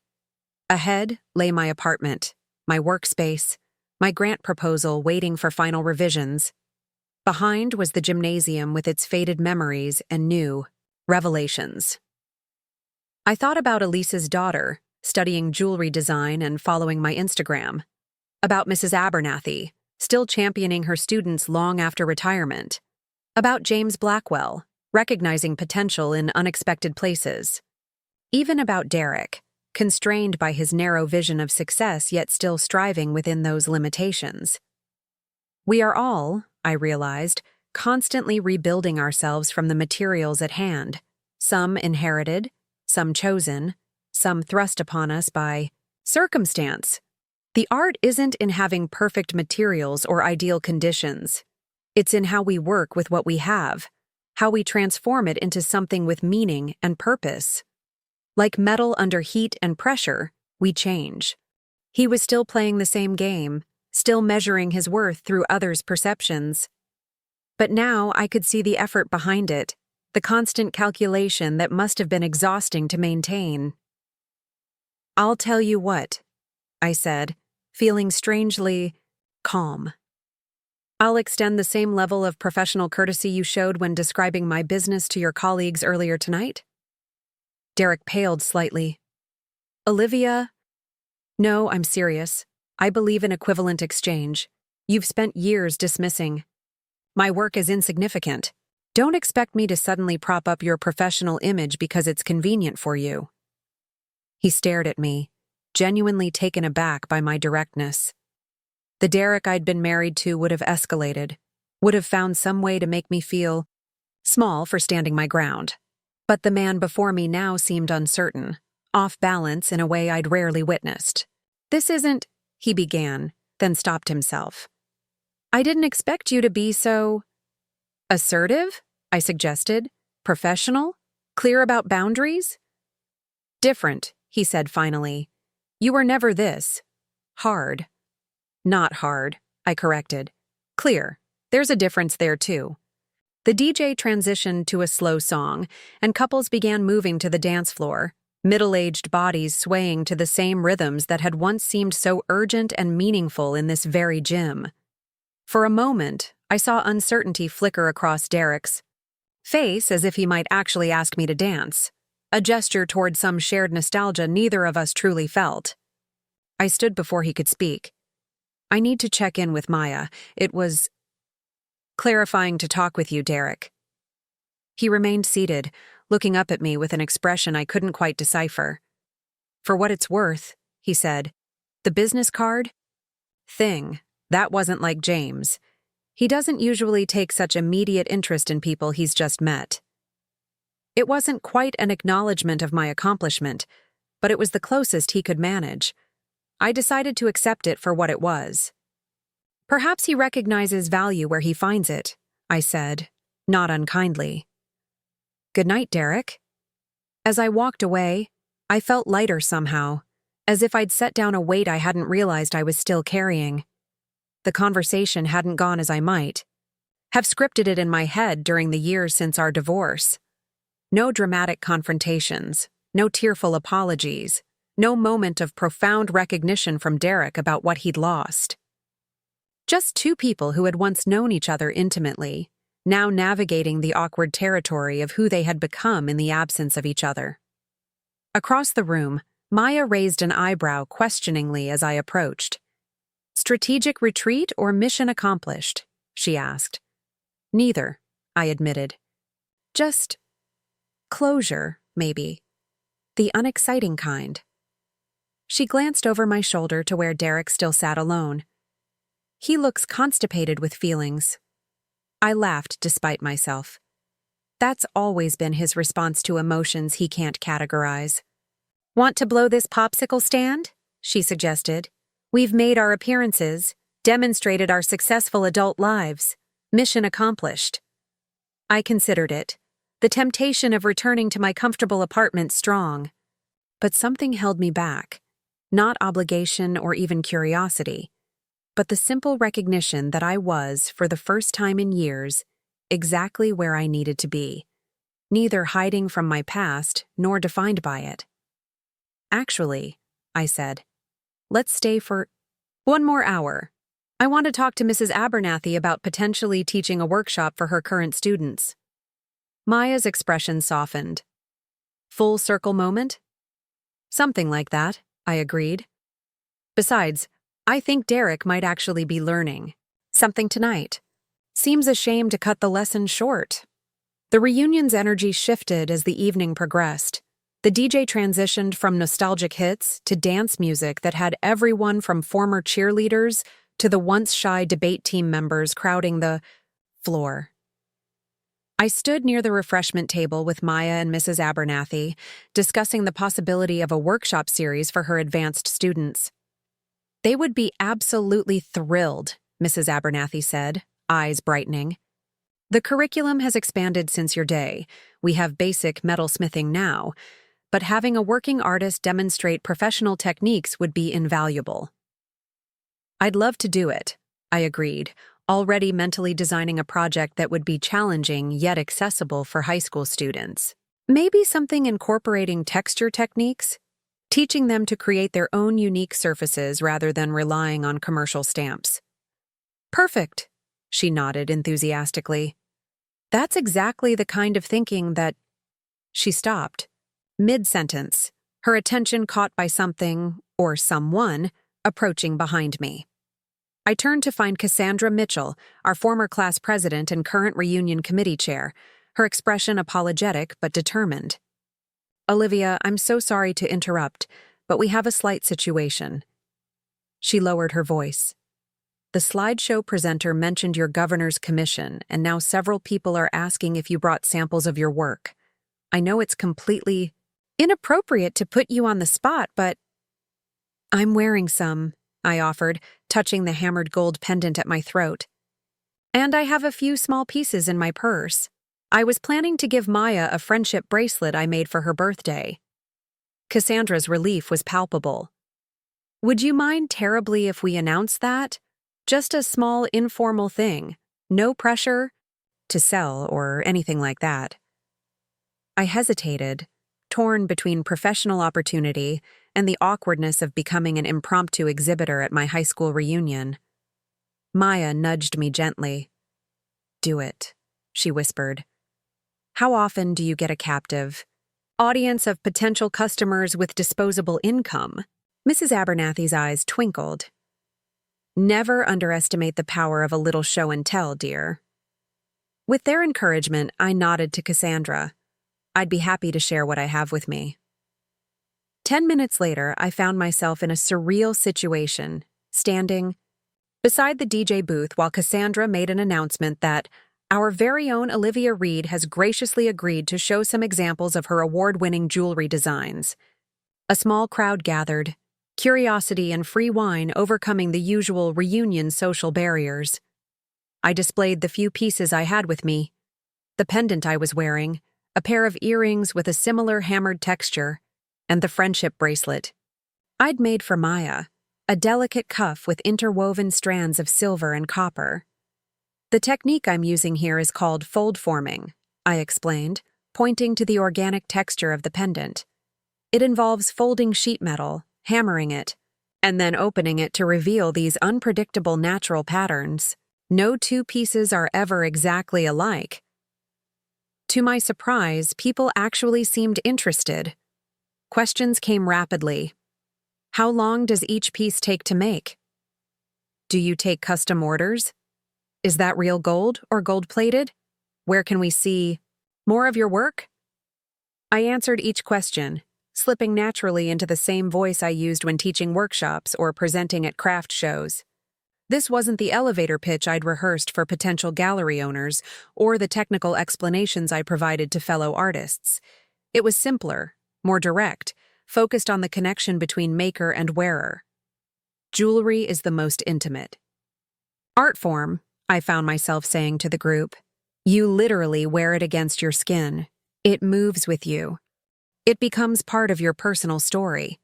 Ahead lay my apartment, my workspace, my grant proposal waiting for final revisions. Behind was the gymnasium with its faded memories and new revelations. I thought about Elise's daughter, studying jewelry design and following my Instagram. About Mrs. Abernathy, still championing her students long after retirement. About James Blackwell, recognizing potential in unexpected places. Even about Derek, constrained by his narrow vision of success yet still striving within those limitations. We are all, I realized, constantly rebuilding ourselves from the materials at hand, some inherited, some chosen, some thrust upon us by circumstance. The art isn't in having perfect materials or ideal conditions. It's in how we work with what we have, how we transform it into something with meaning and purpose. Like metal under heat and pressure, we change. He was still playing the same game, still measuring his worth through others' perceptions. But now I could see the effort behind it, the constant calculation that must have been exhausting to maintain. I'll tell you what, I said, feeling strangely calm. I'll extend the same level of professional courtesy you showed when describing my business to your colleagues earlier tonight. Derek paled slightly. Olivia? No, I'm serious. I believe in equivalent exchange. You've spent years dismissing my work as insignificant. Don't expect me to suddenly prop up your professional image because it's convenient for you. He stared at me, genuinely taken aback by my directness. The Derek I'd been married to would have escalated, would have found some way to make me feel small for standing my ground. But the man before me now seemed uncertain, off balance in a way I'd rarely witnessed. "This isn't," he began, then stopped himself. "I didn't expect you to be so assertive," I suggested. "Professional? Clear about boundaries?" "Different," he said finally. "You were never this. Hard." "Not hard," I corrected. "Clear. There's a difference there too." The DJ transitioned to a slow song, and couples began moving to the dance floor, middle-aged bodies swaying to the same rhythms that had once seemed so urgent and meaningful in this very gym. For a moment, I saw uncertainty flicker across Derek's face as if he might actually ask me to dance, a gesture toward some shared nostalgia neither of us truly felt. I stood before he could speak. "I need to check in with Maya. It was clarifying to talk with you, Derek." He remained seated, looking up at me with an expression I couldn't quite decipher. "For what it's worth," he said, "the business card thing, that wasn't like James. He doesn't usually take such immediate interest in people he's just met." It wasn't quite an acknowledgement of my accomplishment, but it was the closest he could manage. I decided to accept it for what it was. "Perhaps he recognizes value where he finds it," I said, not unkindly. "Good night, Derek." As I walked away, I felt lighter somehow, as if I'd set down a weight I hadn't realized I was still carrying. The conversation hadn't gone as I might have scripted it in my head during the years since our divorce. No dramatic confrontations, no tearful apologies, no moment of profound recognition from Derek about what he'd lost. Just two people who had once known each other intimately, now navigating the awkward territory of who they had become in the absence of each other. Across the room, Maya raised an eyebrow questioningly as I approached. "Strategic retreat or mission accomplished?" she asked. "Neither," I admitted. "Just closure, maybe. The unexciting kind." She glanced over my shoulder to where Derek still sat alone. "He looks constipated with feelings." I laughed despite myself. That's always been his response to emotions he can't categorize. "Want to blow this popsicle stand?" she suggested. "We've made our appearances, demonstrated our successful adult lives. Mission accomplished." I considered it, the temptation of returning to my comfortable apartment strong. But something held me back, not obligation or even curiosity, but the simple recognition that I was, for the first time in years, exactly where I needed to be, neither hiding from my past nor defined by it. "Actually," I said, "let's stay for 1 more hour. I want to talk to Mrs. Abernathy about potentially teaching a workshop for her current students." Maya's expression softened. "Full circle moment?" "Something like that," I agreed. "Besides, I think Derek might actually be learning something tonight. Seems a shame to cut the lesson short." The reunion's energy shifted as the evening progressed. The DJ transitioned from nostalgic hits to dance music that had everyone from former cheerleaders to the once shy debate team members crowding the floor. I stood near the refreshment table with Maya and Mrs. Abernathy, discussing the possibility of a workshop series for her advanced students. "They would be absolutely thrilled," Mrs. Abernathy said, eyes brightening. "The curriculum has expanded since your day. We have basic metalsmithing now, but having a working artist demonstrate professional techniques would be invaluable." "I'd love to do it," I agreed, already mentally designing a project that would be challenging yet accessible for high school students. Maybe something incorporating texture techniques, teaching them to create their own unique surfaces rather than relying on commercial stamps. "Perfect," she nodded enthusiastically. "That's exactly the kind of thinking that—" She stopped, mid-sentence, her attention caught by something, or someone, approaching behind me. I turned to find Cassandra Mitchell, our former class president and current reunion committee chair, her expression apologetic but determined. "Olivia, I'm so sorry to interrupt, but we have a slight situation." She lowered her voice. "The slideshow presenter mentioned your governor's commission, and now several people are asking if you brought samples of your work. I know it's completely inappropriate to put you on the spot, but—" "I'm wearing some," I offered, touching the hammered gold pendant at my throat. "And I have a few small pieces in my purse. I was planning to give Maya a friendship bracelet I made for her birthday." Cassandra's relief was palpable. "Would you mind terribly if we announced that? Just a small informal thing. No pressure to sell or anything like that." I hesitated, torn between professional opportunity and the awkwardness of becoming an impromptu exhibitor at my high school reunion. Maya nudged me gently. "Do it," she whispered. "How often do you get a captive audience of potential customers with disposable income?" Mrs. Abernathy's eyes twinkled. "Never underestimate the power of a little show and tell, dear." With their encouragement, I nodded to Cassandra. I'd be happy to share what I have with me. 10 minutes later, I found myself in a surreal situation, standing beside the DJ booth while Cassandra made an announcement that our very own Olivia Reed has graciously agreed to show some examples of her award-winning jewelry designs. A small crowd gathered, curiosity and free wine overcoming the usual reunion social barriers. I displayed the few pieces I had with me: the pendant I was wearing, a pair of earrings with a similar hammered texture, and the friendship bracelet I'd made for Maya, a delicate cuff with interwoven strands of silver and copper. "The technique I'm using here is called fold forming," I explained, pointing to the organic texture of the pendant. "It involves folding sheet metal, hammering it, and then opening it to reveal these unpredictable natural patterns. No two pieces are ever exactly alike." To my surprise, people actually seemed interested. Questions came rapidly. "How long does each piece take to make?" "Do you take custom orders?" "Is that real gold or gold-plated?" "Where can we see more of your work?" I answered each question, slipping naturally into the same voice I used when teaching workshops or presenting at craft shows. This wasn't the elevator pitch I'd rehearsed for potential gallery owners or the technical explanations I provided to fellow artists. It was simpler, more direct, focused on the connection between maker and wearer. Jewelry is the most intimate art form, I found myself saying to the group. You literally wear it against your skin. It moves with you. It becomes part of your personal story.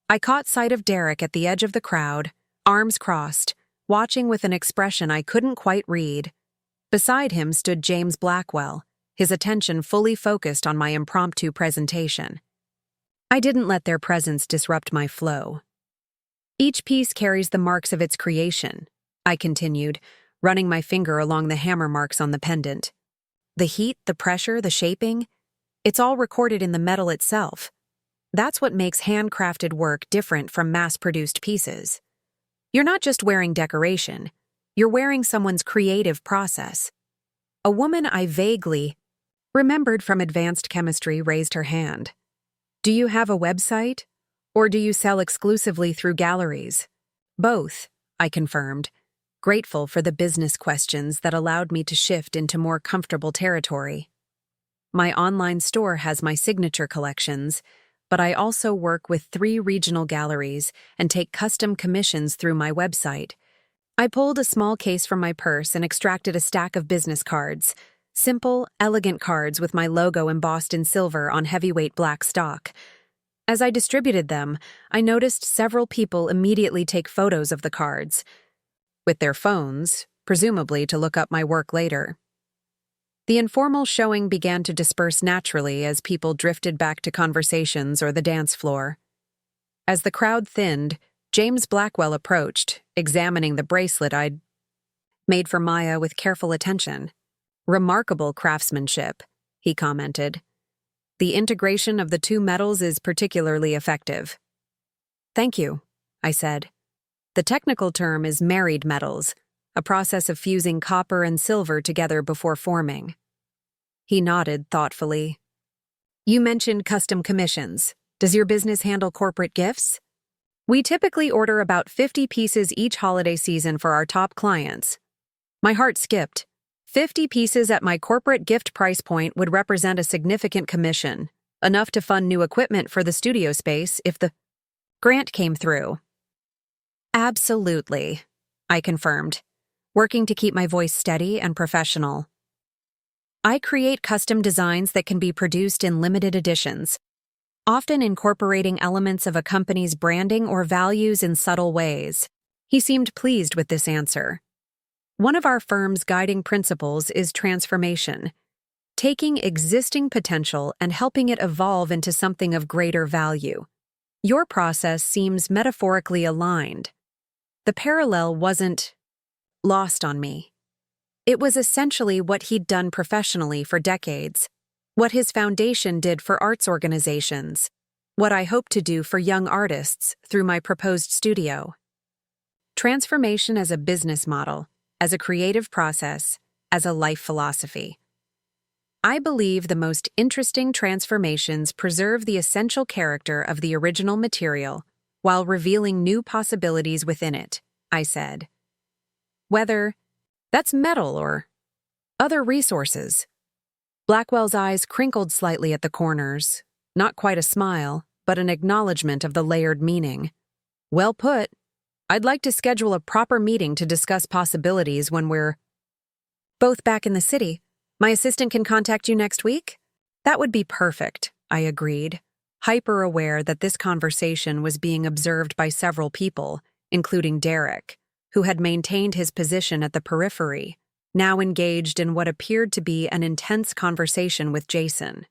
I caught sight of Derek at the edge of the crowd, arms crossed, watching with an expression I couldn't quite read. Beside him stood James Blackwell, his attention fully focused on my impromptu presentation. I didn't let their presence disrupt my flow. "Each piece carries the marks of its creation," I continued, running my finger along the hammer marks on the pendant. "The heat, the pressure, the shaping, it's all recorded in the metal itself. That's what makes handcrafted work different from mass-produced pieces. You're not just wearing decoration, you're wearing someone's creative process." A woman I vaguely remembered from advanced chemistry raised her hand. "Do you have a website? Or do you sell exclusively through galleries?" "Both," I confirmed, grateful for the business questions that allowed me to shift into more comfortable territory. "My online store has my signature collections, but I also work with 3 regional galleries and take custom commissions through my website." I pulled a small case from my purse and extracted a stack of business cards. Simple, elegant cards with my logo embossed in silver on heavyweight black stock. As I distributed them, I noticed several people immediately take photos of the cards, with their phones, presumably to look up my work later. The informal showing began to disperse naturally as people drifted back to conversations or the dance floor. As the crowd thinned, James Blackwell approached, examining the bracelet I'd made for Maya with careful attention. "Remarkable craftsmanship," he commented. "The integration of the 2 metals is particularly effective." "Thank you," I said. The technical term is married metals, a process of fusing copper and silver together before forming. He nodded thoughtfully. You mentioned custom commissions. Does your business handle corporate gifts? We typically order about 50 pieces each holiday season for our top clients. My heart skipped. 50 pieces at my corporate gift price point would represent a significant commission, enough to fund new equipment for the studio space if the grant came through. Absolutely, I confirmed, working to keep my voice steady and professional. I create custom designs that can be produced in limited editions, often incorporating elements of a company's branding or values in subtle ways. He seemed pleased with this answer. One of our firm's guiding principles is transformation, taking existing potential and helping it evolve into something of greater value. Your process seems metaphorically aligned. The parallel wasn't lost on me. It was essentially what he'd done professionally for decades, what his foundation did for arts organizations, what I hope to do for young artists through my proposed studio. Transformation as a business model, as a creative process, as a life philosophy. I believe the most interesting transformations preserve the essential character of the original material while revealing new possibilities within it, I said. Whether that's metal or other resources. Blackwell's eyes crinkled slightly at the corners, not quite a smile, but an acknowledgement of the layered meaning. Well put. I'd like to schedule a proper meeting to discuss possibilities when we're both back in the city. My assistant can contact you next week? That would be perfect, I agreed, hyper-aware that this conversation was being observed by several people, including Derek, who had maintained his position at the periphery, now engaged in what appeared to be an intense conversation with Jason.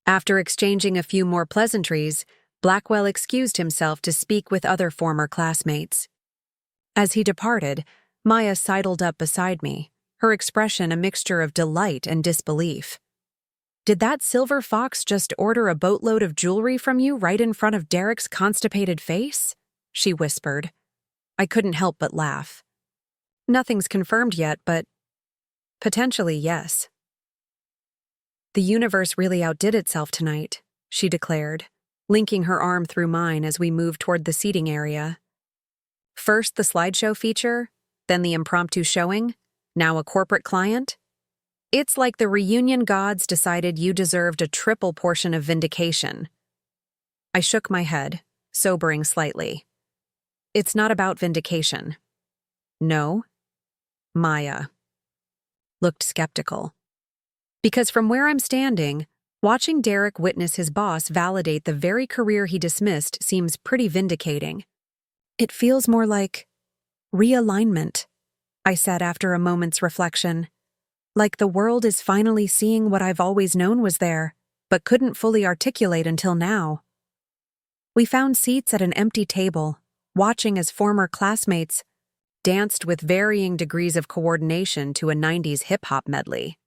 After exchanging a few more pleasantries, Blackwell excused himself to speak with other former classmates. As he departed, Maya sidled up beside me, her expression a mixture of delight and disbelief. Did that silver fox just order a boatload of jewelry from you right in front of Derek's constipated face? She whispered. I couldn't help but laugh. Nothing's confirmed yet, but potentially yes. The universe really outdid itself tonight, she declared, linking her arm through mine as we moved toward the seating area. First the slideshow feature, then the impromptu showing, now a corporate client. It's like the reunion gods decided you deserved a triple portion of vindication. I shook my head, sobering slightly. It's not about vindication. No? Maya looked skeptical. Because from where I'm standing, watching Derek witness his boss validate the very career he dismissed seems pretty vindicating. It feels more like realignment, I said after a moment's reflection. Like the world is finally seeing what I've always known was there, but couldn't fully articulate until now. We found seats at an empty table, watching as former classmates danced with varying degrees of coordination to a 90s hip-hop medley.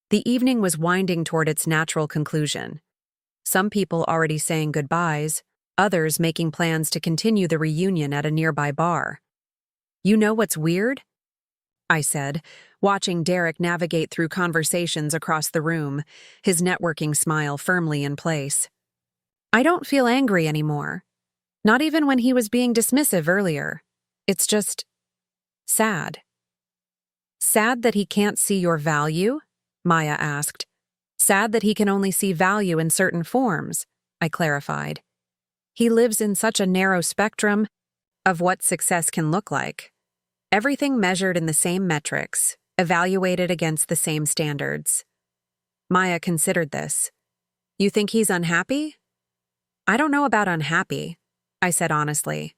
The evening was winding toward its natural conclusion. Some people already saying goodbyes, others making plans to continue the reunion at a nearby bar. You know what's weird? I said, watching Derek navigate through conversations across the room, his networking smile firmly in place. I don't feel angry anymore. Not even when he was being dismissive earlier. It's just sad. Sad that he can't see your value? Maya asked. Sad that he can only see value in certain forms, I clarified. He lives in such a narrow spectrum of what success can look like. Everything measured in the same metrics, evaluated against the same standards. Maya considered this. You think he's unhappy? I don't know about unhappy, I said honestly.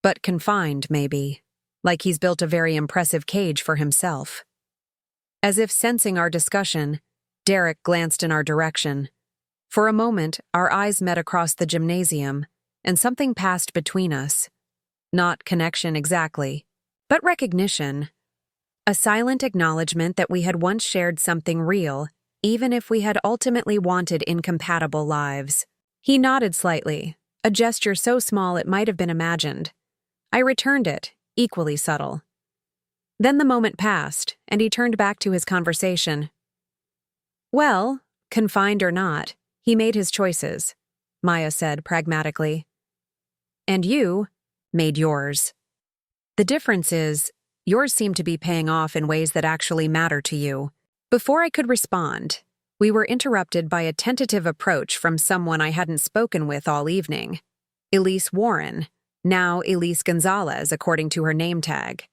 But confined, maybe, like he's built a very impressive cage for himself. As if sensing our discussion, Derek glanced in our direction. For a moment, our eyes met across the gymnasium, and something passed between us. Not connection exactly, but recognition. A silent acknowledgement that we had once shared something real, even if we had ultimately wanted incompatible lives. He nodded slightly, a gesture so small it might have been imagined. I returned it, equally subtle. Then the moment passed, and he turned back to his conversation. Well, confined or not, he made his choices, Maya said pragmatically. And you made yours. The difference is, yours seem to be paying off in ways that actually matter to you. Before I could respond, we were interrupted by a tentative approach from someone I hadn't spoken with all evening. Elise Warren, now Elise Gonzalez according to her name tag.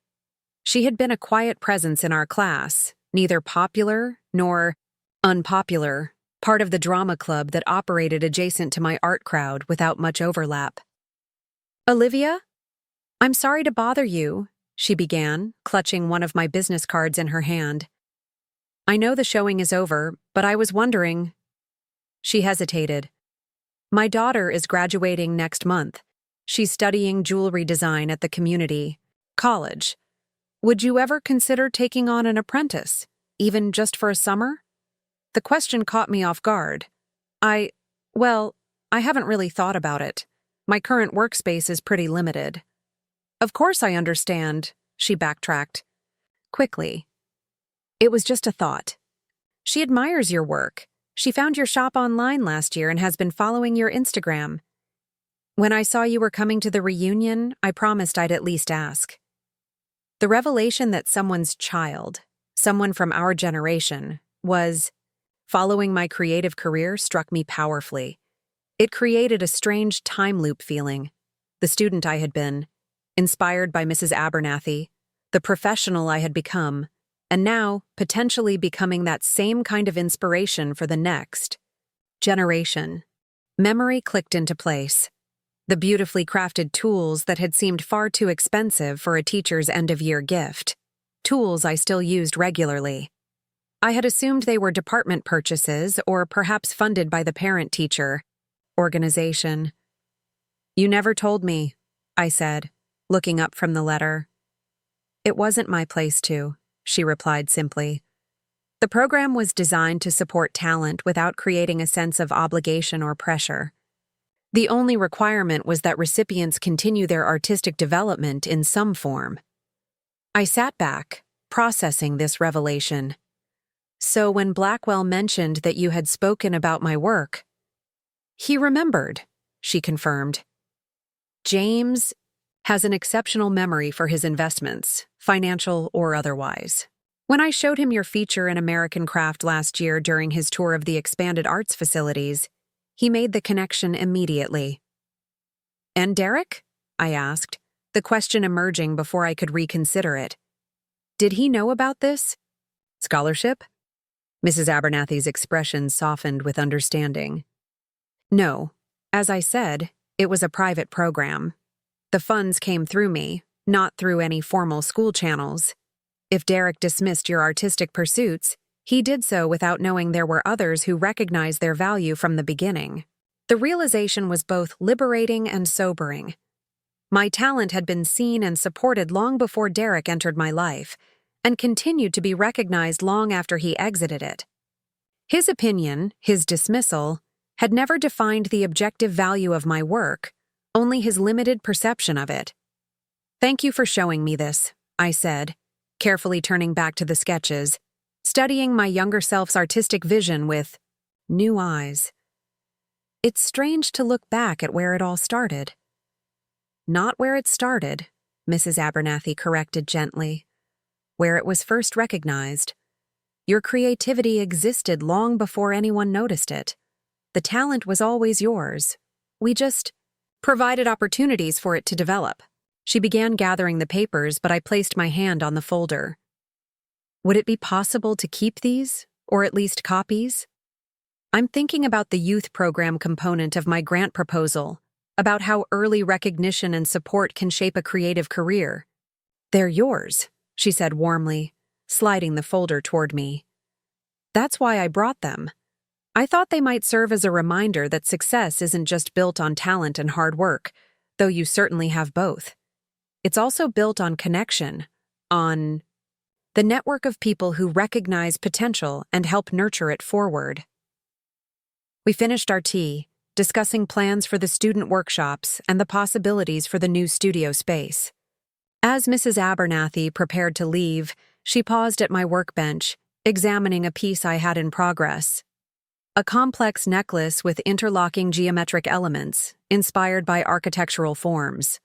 She had been a quiet presence in our class, neither popular nor unpopular, part of the drama club that operated adjacent to my art crowd without much overlap. Olivia? I'm sorry to bother you, she began, clutching one of my business cards in her hand. I know the showing is over, but I was wondering. She hesitated. My daughter is graduating next month. She's studying jewelry design at the community college. Would you ever consider taking on an apprentice, even just for a summer? The question caught me off guard. I haven't really thought about it. My current workspace is pretty limited. Of course I understand, she backtracked. Quickly. It was just a thought. She admires your work. She found your shop online last year and has been following your Instagram. When I saw you were coming to the reunion, I promised I'd at least ask. The revelation that someone's child, someone from our generation, was following my creative career struck me powerfully. It created a strange time loop feeling. The student I had been, inspired by Mrs. Abernathy, the professional I had become, and now potentially becoming that same kind of inspiration for the next generation. Memory clicked into place. The beautifully crafted tools that had seemed far too expensive for a teacher's end-of-year gift. Tools I still used regularly. I had assumed they were department purchases or perhaps funded by the parent-teacher organization. You never told me, I said, looking up from the letter. It wasn't my place to, she replied simply. The program was designed to support talent without creating a sense of obligation or pressure. The only requirement was that recipients continue their artistic development in some form. I sat back, processing this revelation. So when Blackwell mentioned that you had spoken about my work, he remembered, she confirmed. James has an exceptional memory for his investments, financial or otherwise. When I showed him your feature in American Craft last year during his tour of the expanded arts facilities, he made the connection immediately. And Derek? I asked, the question emerging before I could reconsider it. Did he know about this? Scholarship? Mrs. Abernathy's expression softened with understanding. No. As I said, it was a private program. The funds came through me, not through any formal school channels. If Derek dismissed your artistic pursuits, he did so without knowing there were others who recognized their value from the beginning. The realization was both liberating and sobering. My talent had been seen and supported long before Derek entered my life, and continued to be recognized long after he exited it. His opinion, his dismissal, had never defined the objective value of my work, only his limited perception of it. Thank you for showing me this, I said, carefully turning back to the sketches, studying my younger self's artistic vision with new eyes. It's strange to look back at where it all started. Not where it started, Mrs. Abernathy corrected gently. Where it was first recognized. Your creativity existed long before anyone noticed it. The talent was always yours. We just provided opportunities for it to develop. She began gathering the papers, but I placed my hand on the folder. Would it be possible to keep these, or at least copies? I'm thinking about the youth program component of my grant proposal, about how early recognition and support can shape a creative career. They're yours, she said warmly, sliding the folder toward me. That's why I brought them. I thought they might serve as a reminder that success isn't just built on talent and hard work, though you certainly have both. It's also built on connection, on the network of people who recognize potential and help nurture it forward. We finished our tea, discussing plans for the student workshops and the possibilities for the new studio space. As Mrs. Abernathy prepared to leave, she paused at my workbench, examining a piece I had in progress. A complex necklace with interlocking geometric elements, inspired by architectural forms.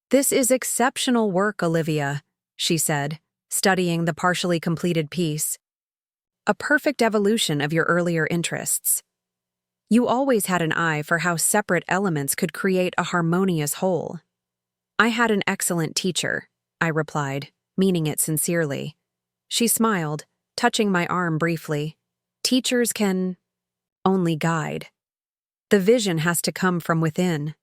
"This is exceptional work, Olivia," she said, studying the partially completed piece. "A perfect evolution of your earlier interests. You always had an eye for how separate elements could create a harmonious whole." "I had an excellent teacher," I replied, meaning it sincerely. She smiled, touching my arm briefly. "Teachers can only guide. The vision has to come from within."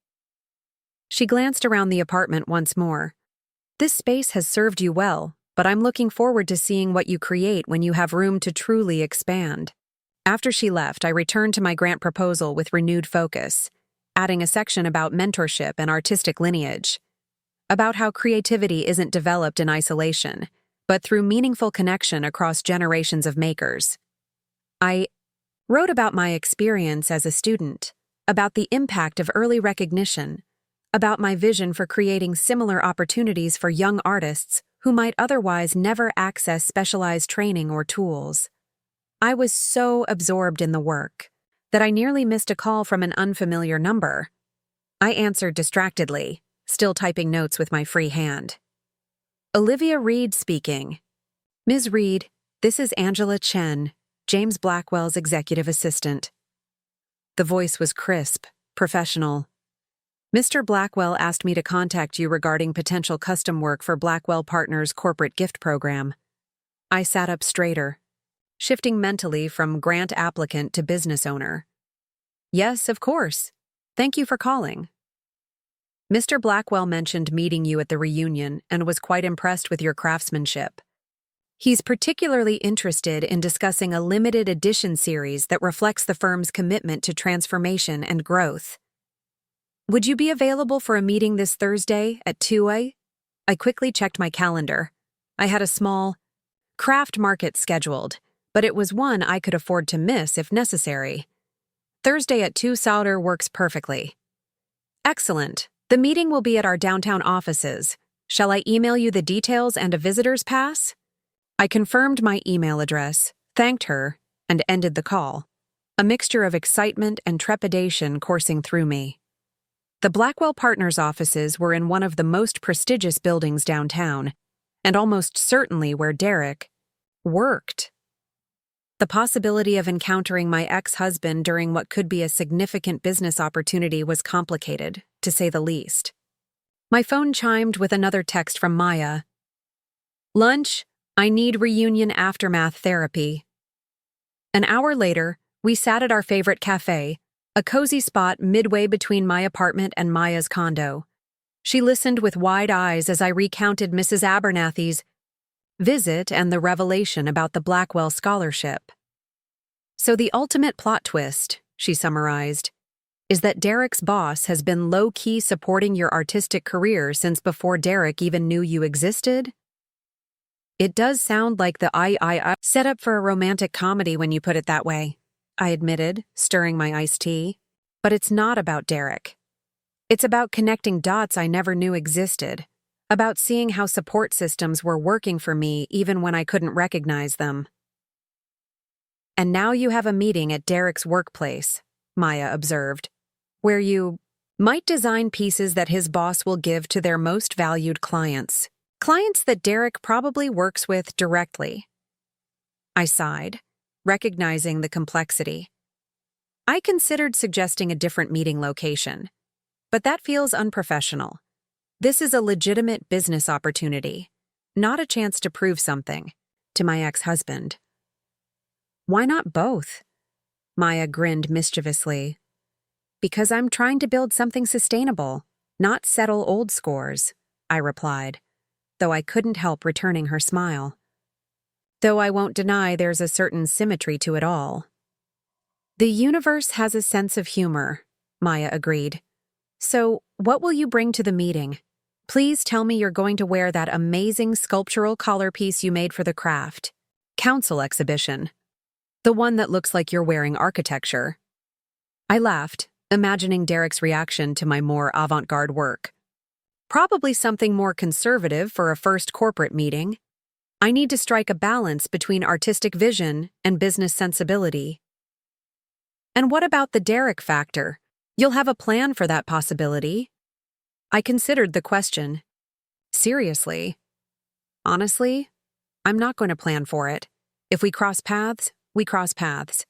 She glanced around the apartment once more. "This space has served you well, but I'm looking forward to seeing what you create when you have room to truly expand." After she left, I returned to my grant proposal with renewed focus, adding a section about mentorship and artistic lineage, about how creativity isn't developed in isolation, but through meaningful connection across generations of makers. I wrote about my experience as a student, about the impact of early recognition, about my vision for creating similar opportunities for young artists who might otherwise never access specialized training or tools. I was so absorbed in the work that I nearly missed a call from an unfamiliar number. I answered distractedly, still typing notes with my free hand. "Olivia Reed speaking." "Ms. Reed, this is Angela Chen, James Blackwell's executive assistant." The voice was crisp, professional. "Mr. Blackwell asked me to contact you regarding potential custom work for Blackwell Partners' corporate gift program." I sat up straighter, shifting mentally from grant applicant to business owner. "Yes, of course. Thank you for calling. Mr. Blackwell mentioned meeting you at the reunion and was quite impressed with your craftsmanship. He's particularly interested in discussing a limited edition series that reflects the firm's commitment to transformation and growth. Would you be available for a meeting this Thursday at 2 a.m? I quickly checked my calendar. I had a small craft market scheduled, but it was one I could afford to miss if necessary. Thursday at 2 Sauter works perfectly. Excellent. The meeting will be at our downtown offices. Shall I email you the details and a visitor's pass? I confirmed my email address, thanked her, and ended the call, a mixture of excitement and trepidation coursing through me. The Blackwell Partners offices were in one of the most prestigious buildings downtown, and almost certainly where Derek worked. The possibility of encountering my ex-husband during what could be a significant business opportunity was complicated, to say the least. My phone chimed with another text from Maya. "Lunch, I need reunion aftermath therapy." An hour later, we sat at our favorite cafe, a cozy spot midway between my apartment and Maya's condo. She listened with wide eyes as I recounted Mrs. Abernathy's visit and the revelation about the Blackwell scholarship. "So the ultimate plot twist," she summarized, "is that Derek's boss has been low-key supporting your artistic career since before Derek even knew you existed?" "It does sound like the I set up for a romantic comedy when you put it that way," I admitted, stirring my iced tea. "But it's not about Derek. It's about connecting dots I never knew existed, about seeing how support systems were working for me even when I couldn't recognize them." "And now you have a meeting at Derek's workplace," Maya observed, "where you might design pieces that his boss will give to their most valued clients. Clients that Derek probably works with directly." I sighed, recognizing the complexity. I considered suggesting a different meeting location, but that feels unprofessional. This is a legitimate business opportunity, not a chance to prove something to my ex-husband. "Why not both?" Maya grinned mischievously. "Because I'm trying to build something sustainable, not settle old scores," I replied, though I couldn't help returning her smile. "Though I won't deny there's a certain symmetry to it all." "The universe has a sense of humor," Maya agreed. "So, what will you bring to the meeting? Please tell me you're going to wear that amazing sculptural collar piece you made for the craft council exhibition. The one that looks like you're wearing architecture." I laughed, imagining Derek's reaction to my more avant-garde work. Probably something more conservative for a first corporate meeting. I need to strike a balance between artistic vision and business sensibility. And what about the Derek factor? You'll have a plan for that possibility? I considered the question. Seriously? Honestly? I'm not going to plan for it. If we cross paths, we cross paths.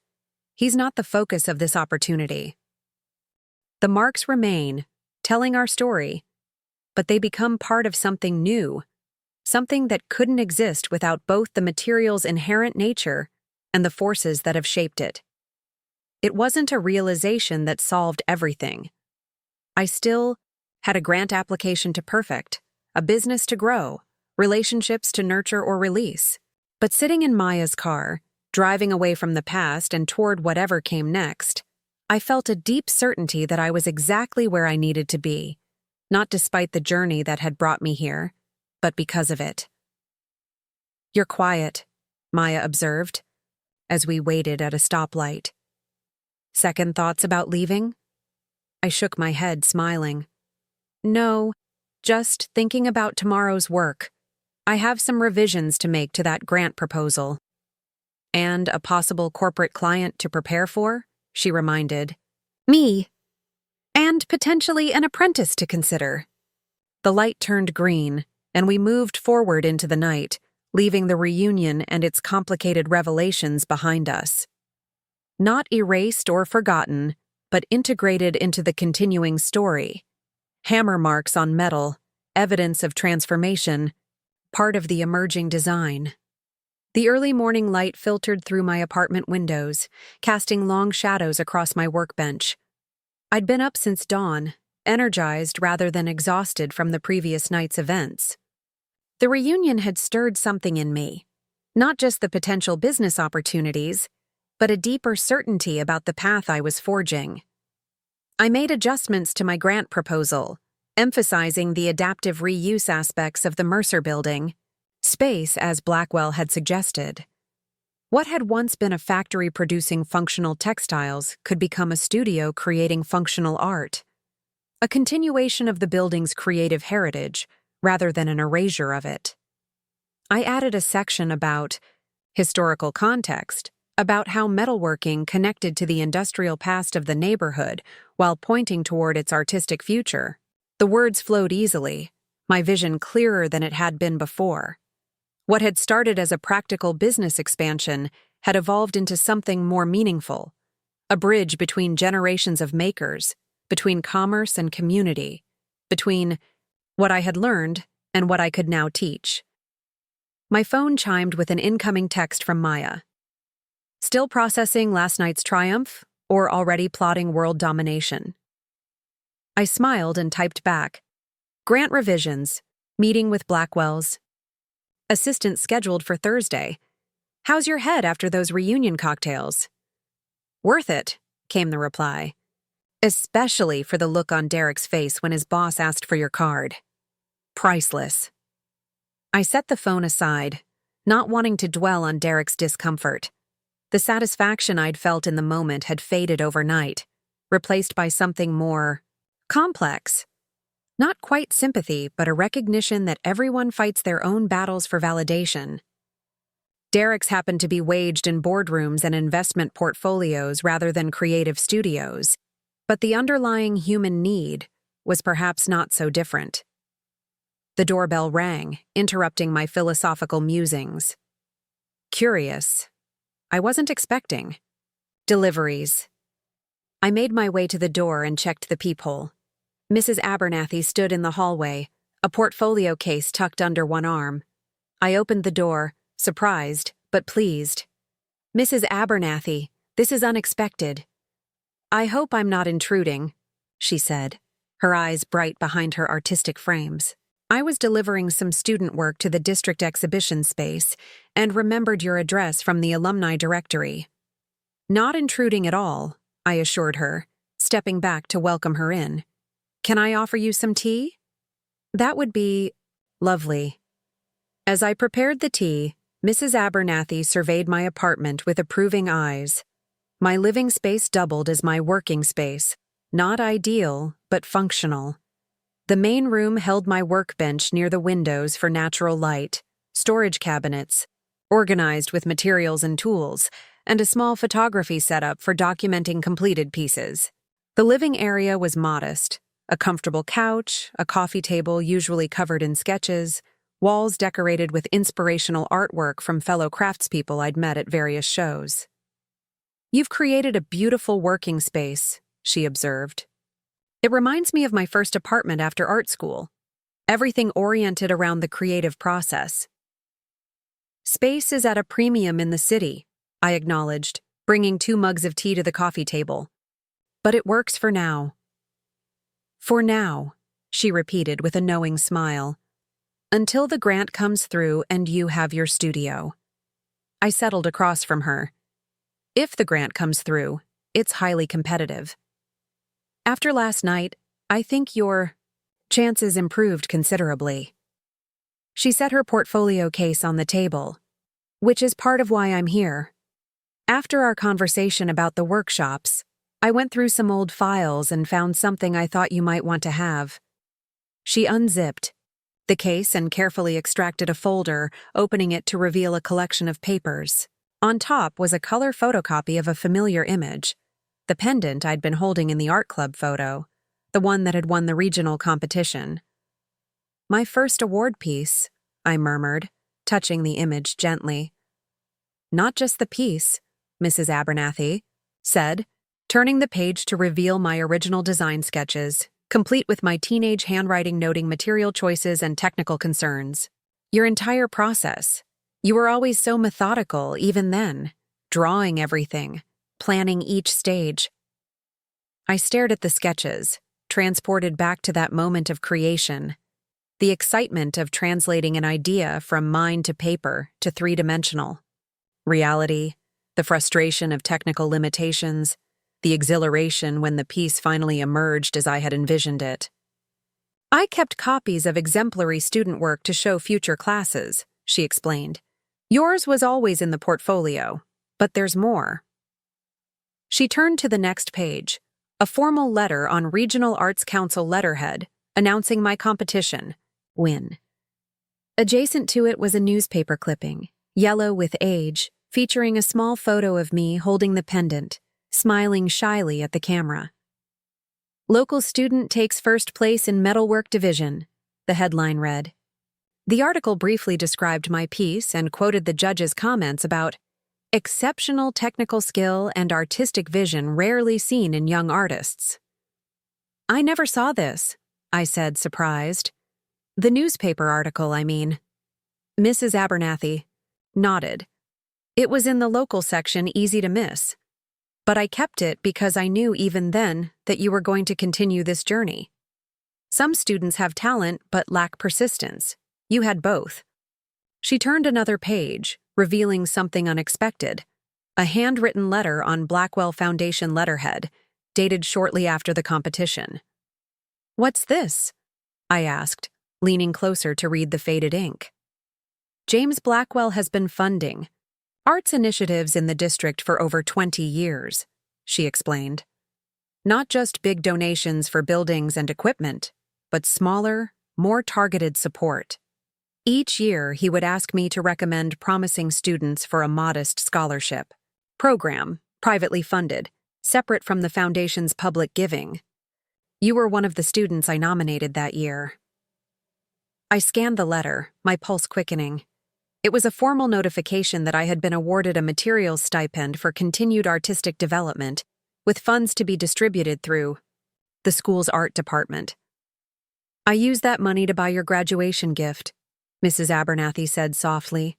He's not the focus of this opportunity. The marks remain, telling our story, but they become part of something new, something that couldn't exist without both the material's inherent nature and the forces that have shaped it. It wasn't a realization that solved everything. I still had a grant application to perfect, a business to grow, relationships to nurture or release. But sitting in Maya's car, driving away from the past and toward whatever came next, I felt a deep certainty that I was exactly where I needed to be, not despite the journey that had brought me here, but because of it. "You're quiet," Maya observed, as we waited at a stoplight. "Second thoughts about leaving?" I shook my head, smiling. "No, just thinking about tomorrow's work. I have some revisions to make to that grant proposal." "And a possible corporate client to prepare for," she reminded. "Me. And potentially an apprentice to consider." The light turned green, and we moved forward into the night, leaving the reunion and its complicated revelations behind us. Not erased or forgotten, but integrated into the continuing story. Hammer marks on metal, evidence of transformation, part of the emerging design. The early morning light filtered through my apartment windows, casting long shadows across my workbench. I'd been up since dawn, energized rather than exhausted from the previous night's events. The reunion had stirred something in me, not just the potential business opportunities, but a deeper certainty about the path I was forging. I made adjustments to my grant proposal, emphasizing the adaptive reuse aspects of the Mercer building, space as Blackwell had suggested. What had once been a factory producing functional textiles could become a studio creating functional art. A continuation of the building's creative heritage, rather than an erasure of it. I added a section about historical context, about how metalworking connected to the industrial past of the neighborhood while pointing toward its artistic future. The words flowed easily, my vision clearer than it had been before. What had started as a practical business expansion had evolved into something more meaningful, a bridge between generations of makers, between commerce and community, between what I had learned and what I could now teach. My phone chimed with an incoming text from Maya. "Still processing last night's triumph, or already plotting world domination?" I smiled and typed back, "Grant revisions, meeting with Blackwell's. Assistant scheduled for Thursday. How's your head after those reunion cocktails?" "Worth it," came the reply. "Especially for the look on Derek's face when his boss asked for your card. Priceless." I set the phone aside, not wanting to dwell on Derek's discomfort. The satisfaction I'd felt in the moment had faded overnight, replaced by something more complex. Not quite sympathy, but a recognition that everyone fights their own battles for validation. Derek's happened to be waged in boardrooms and investment portfolios rather than creative studios, but the underlying human need was perhaps not so different. The doorbell rang, interrupting my philosophical musings. Curious. I wasn't expecting. Deliveries. I made my way to the door and checked the peephole. Mrs. Abernathy stood in the hallway, a portfolio case tucked under one arm. I opened the door, surprised, but pleased. "Mrs. Abernathy, this is unexpected." "I hope I'm not intruding," she said, her eyes bright behind her artistic frames. "I was delivering some student work to the district exhibition space and remembered your address from the alumni directory." "Not intruding at all," I assured her, stepping back to welcome her in. "Can I offer you some tea?" "That would be lovely." As I prepared the tea, Mrs. Abernathy surveyed my apartment with approving eyes. My living space doubled as my working space, Not ideal, but functional. The main room held my workbench near the windows for natural light, storage cabinets, organized with materials and tools, and a small photography setup for documenting completed pieces. The living area was modest: a comfortable couch, a coffee table usually covered in sketches, walls decorated with inspirational artwork from fellow craftspeople I'd met at various shows. "You've created a beautiful working space," she observed. "It reminds me of my first apartment after art school. Everything oriented around the creative process." "Space is at a premium in the city," I acknowledged, bringing 2 mugs of tea to the coffee table. "But it works for now." "For now," she repeated with a knowing smile. "Until the grant comes through and you have your studio." I settled across from her. "If the grant comes through, it's highly competitive. After last night, I think your chances improved considerably." She set her portfolio case on the table. "Which is part of why I'm here. After our conversation about the workshops, I went through some old files and found something I thought you might want to have." She unzipped the case and carefully extracted a folder, opening it to reveal a collection of papers. On top was a color photocopy of a familiar image, the pendant I'd been holding in the art club photo, the one that had won the regional competition. "My first award piece," I murmured, touching the image gently. "Not just the piece," Mrs. Abernathy said, turning the page to reveal my original design sketches, complete with my teenage handwriting noting material choices and technical concerns. "Your entire process. You were always so methodical, even then, drawing everything, planning each stage." I stared at the sketches, transported back to that moment of creation, the excitement of translating an idea from mind to paper to 3-dimensional. Reality, the frustration of technical limitations, the exhilaration when the piece finally emerged as I had envisioned it. "I kept copies of exemplary student work to show future classes," she explained. "Yours was always in the portfolio, but there's more." She turned to the next page, a formal letter on Regional Arts Council letterhead, announcing my competition win. Adjacent to it was a newspaper clipping, yellow with age, featuring a small photo of me holding the pendant, smiling shyly at the camera. "Local student takes first place in metalwork division," the headline read. The article briefly described my piece and quoted the judge's comments about exceptional technical skill and artistic vision rarely seen in young artists. "I never saw this," I said, surprised. "The newspaper article, I mean." Mrs. Abernathy nodded. "It was in the local section, easy to miss. But I kept it because I knew even then that you were going to continue this journey. Some students have talent but lack persistence. You had both." She turned another page, revealing something unexpected: a handwritten letter on Blackwell Foundation letterhead, dated shortly after the competition. "What's this?" I asked, leaning closer to read the faded ink. "James Blackwell has been funding arts initiatives in the district for over 20 years, she explained. "Not just big donations for buildings and equipment, but smaller, more targeted support. Each year, he would ask me to recommend promising students for a modest scholarship program, privately funded, separate from the foundation's public giving. You were one of the students I nominated that year." I scanned the letter, my pulse quickening. It was a formal notification that I had been awarded a materials stipend for continued artistic development, with funds to be distributed through the school's art department. "I used that money to buy your graduation gift," Mrs. Abernathy said softly.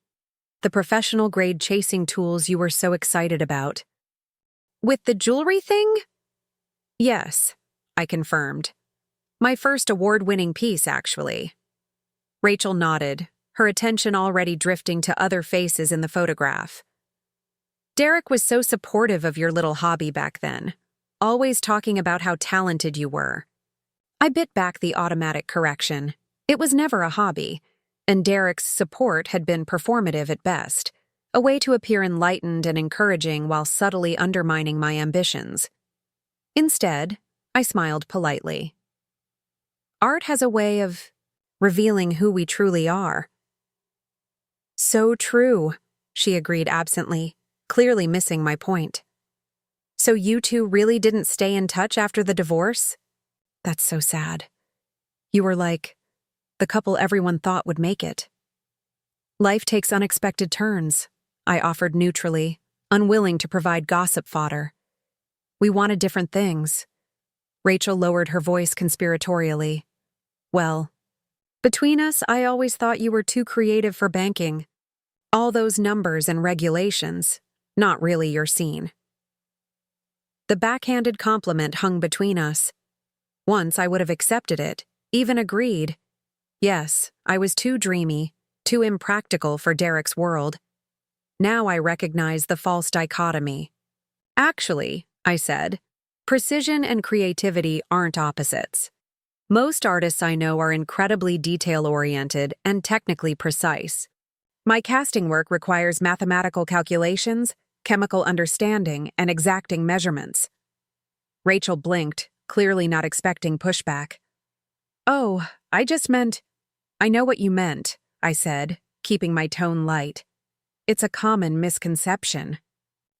"The professional-grade chasing tools you were so excited about." "With the jewelry thing?" "Yes," I confirmed. "My first award-winning piece, actually." Rachel nodded, her attention already drifting to other faces in the photograph. "Derek was so supportive of your little hobby back then, always talking about how talented you were." I bit back the automatic correction. It was never a hobby, and Derek's support had been performative at best, a way to appear enlightened and encouraging while subtly undermining my ambitions. Instead, I smiled politely. Art has a way of revealing who we truly are. So true, she agreed absently, clearly missing my point. So you two really didn't stay in touch after the divorce? That's so sad. You were like the couple everyone thought would make it. Life takes unexpected turns, I offered neutrally, unwilling to provide gossip fodder. We wanted different things. Rachel lowered her voice conspiratorially. Well, between us, I always thought you were too creative for banking. All those numbers and regulations, not really your scene. The backhanded compliment hung between us. Once I would have accepted it, even agreed. Yes, I was too dreamy, too impractical for Derek's world. Now I recognize the false dichotomy. Actually, I said, precision and creativity aren't opposites. Most artists I know are incredibly detail-oriented and technically precise. My casting work requires mathematical calculations, chemical understanding, and exacting measurements. Rachel blinked, clearly not expecting pushback. Oh, I just meant— I know what you meant, I said, keeping my tone light. It's a common misconception.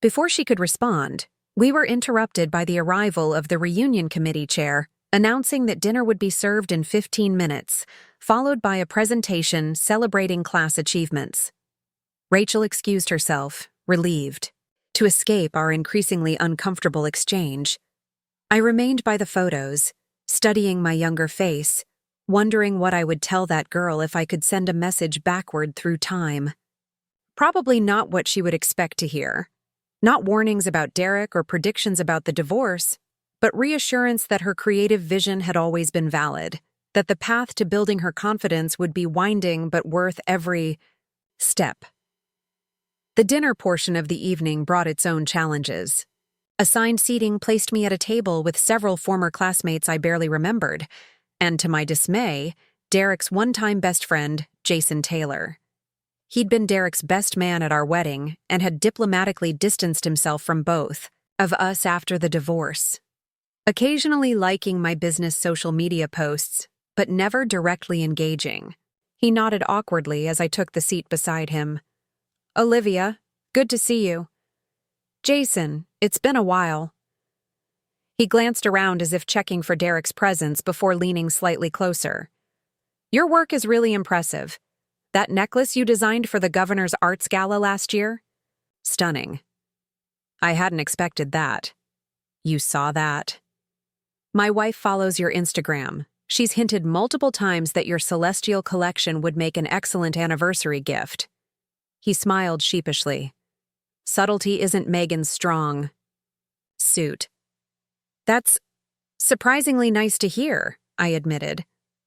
Before she could respond, we were interrupted by the arrival of the reunion committee chair, announcing that dinner would be served in 15 minutes, followed by a presentation celebrating class achievements. Rachel excused herself, relieved, to escape our increasingly uncomfortable exchange. I remained by the photos, studying my younger face, wondering what I would tell that girl if I could send a message backward through time. Probably not what she would expect to hear. Not warnings about Derek or predictions about the divorce, but reassurance that her creative vision had always been valid, that the path to building her confidence would be winding but worth every step. The dinner portion of the evening brought its own challenges. Assigned seating placed me at a table with several former classmates I barely remembered, and to my dismay, Derek's one-time best friend, Jason Taylor. He'd been Derek's best man at our wedding and had diplomatically distanced himself from both of us after the divorce. Occasionally liking my business social media posts, but never directly engaging. He nodded awkwardly as I took the seat beside him. Olivia, good to see you. Jason, it's been a while. He glanced around as if checking for Derek's presence before leaning slightly closer. Your work is really impressive. That necklace you designed for the governor's arts gala last year? Stunning. I hadn't expected that. You saw that? My wife follows your Instagram. She's hinted multiple times that your celestial collection would make an excellent anniversary gift. He smiled sheepishly. Subtlety isn't Megan's strong suit. That's surprisingly nice to hear, I admitted.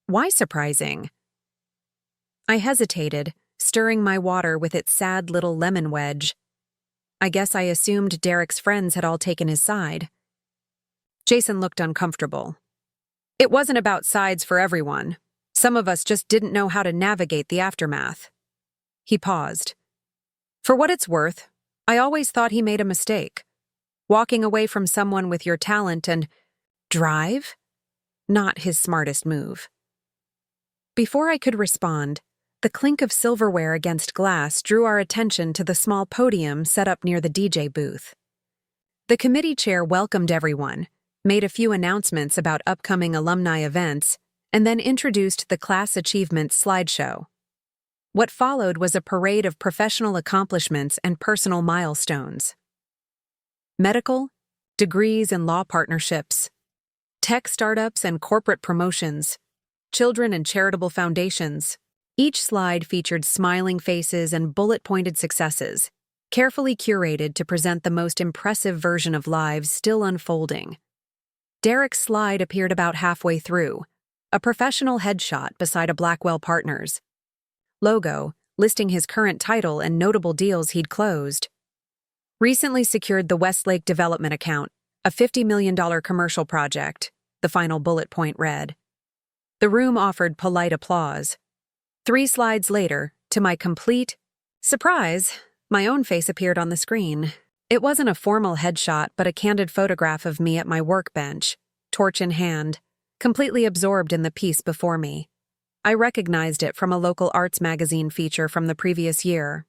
Why surprising? I hesitated, stirring my water with its sad little lemon wedge. I guess I assumed Derek's friends had all taken his side. Jason looked uncomfortable. It wasn't about sides for everyone. Some of us just didn't know how to navigate the aftermath. He paused. For what it's worth, I always thought he made a mistake. Walking away from someone with your talent and drive? Not his smartest move. Before I could respond, the clink of silverware against glass drew our attention to the small podium set up near the DJ booth. The committee chair welcomed everyone, made a few announcements about upcoming alumni events, and then introduced the class achievements slideshow. What followed was a parade of professional accomplishments and personal milestones. Medical, degrees and law partnerships, tech startups and corporate promotions, children and charitable foundations. Each slide featured smiling faces and bullet-pointed successes, carefully curated to present the most impressive version of lives still unfolding. Derek's slide appeared about halfway through, a professional headshot beside a Blackwell Partners logo, listing his current title and notable deals he'd closed. Recently secured the Westlake Development account, a $50 million commercial project, the final bullet point read. The room offered polite applause. 3 slides later, to my complete surprise, my own face appeared on the screen. It wasn't a formal headshot, but a candid photograph of me at my workbench, torch in hand, completely absorbed in the piece before me. I recognized it from a local arts magazine feature from the previous year.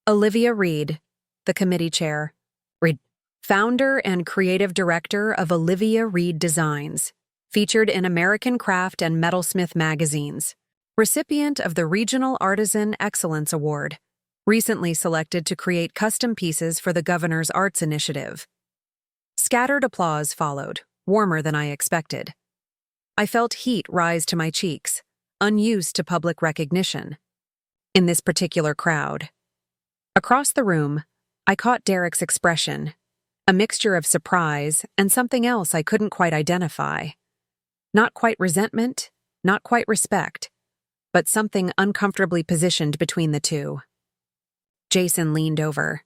Olivia Reed, the committee chair. Reed, founder and creative director of Olivia Reed Designs, featured in American Craft and Metalsmith magazines. Recipient of the Regional Artisan Excellence Award. Recently selected to create custom pieces for the Governor's Arts Initiative. Scattered applause followed, warmer than I expected. I felt heat rise to my cheeks, unused to public recognition. In this particular crowd. Across the room, I caught Derek's expression, a mixture of surprise and something else I couldn't quite identify. Not quite resentment, not quite respect, but something uncomfortably positioned between the two. Jason leaned over.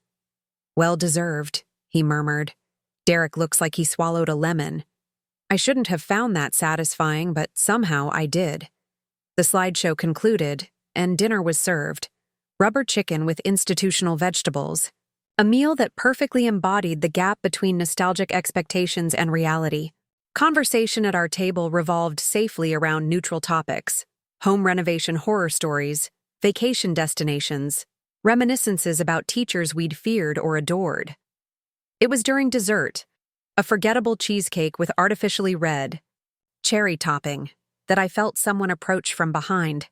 "Well deserved," he murmured. "Derek looks like he swallowed a lemon." I shouldn't have found that satisfying, but somehow I did. The slideshow concluded, and dinner was served. Rubber chicken with institutional vegetables. A meal that perfectly embodied the gap between nostalgic expectations and reality. Conversation at our table revolved safely around neutral topics. Home renovation horror stories, vacation destinations, reminiscences about teachers we'd feared or adored. It was during dessert, a forgettable cheesecake with artificially red cherry topping, that I felt someone approach from behind.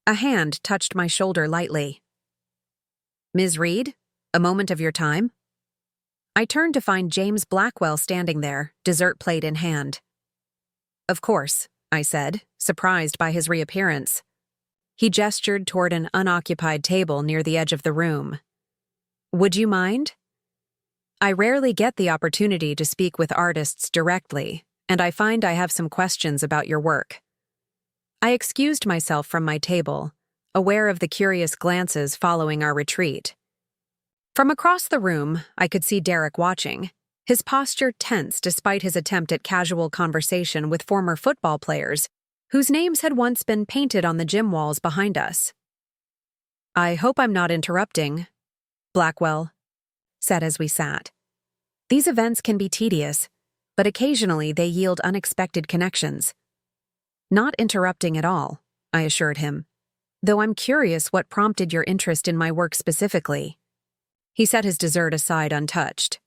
A hand touched my shoulder lightly. "Ms. Reed, a moment of your time?" I turned to find James Blackwell standing there, dessert plate in hand. "Of course," I said, surprised by his reappearance. He gestured toward an unoccupied table near the edge of the room. "Would you mind?" I rarely get the opportunity to speak with artists directly, and I find I have some questions about your work. I excused myself from my table, aware of the curious glances following our retreat. From across the room, I could see Derek watching, his posture tense despite his attempt at casual conversation with former football players whose names had once been painted on the gym walls behind us. "I hope I'm not interrupting," Blackwell said as we sat. "These events can be tedious, but occasionally they yield unexpected connections." "Not interrupting at all," I assured him, "though I'm curious what prompted your interest in my work specifically." He set his dessert aside untouched.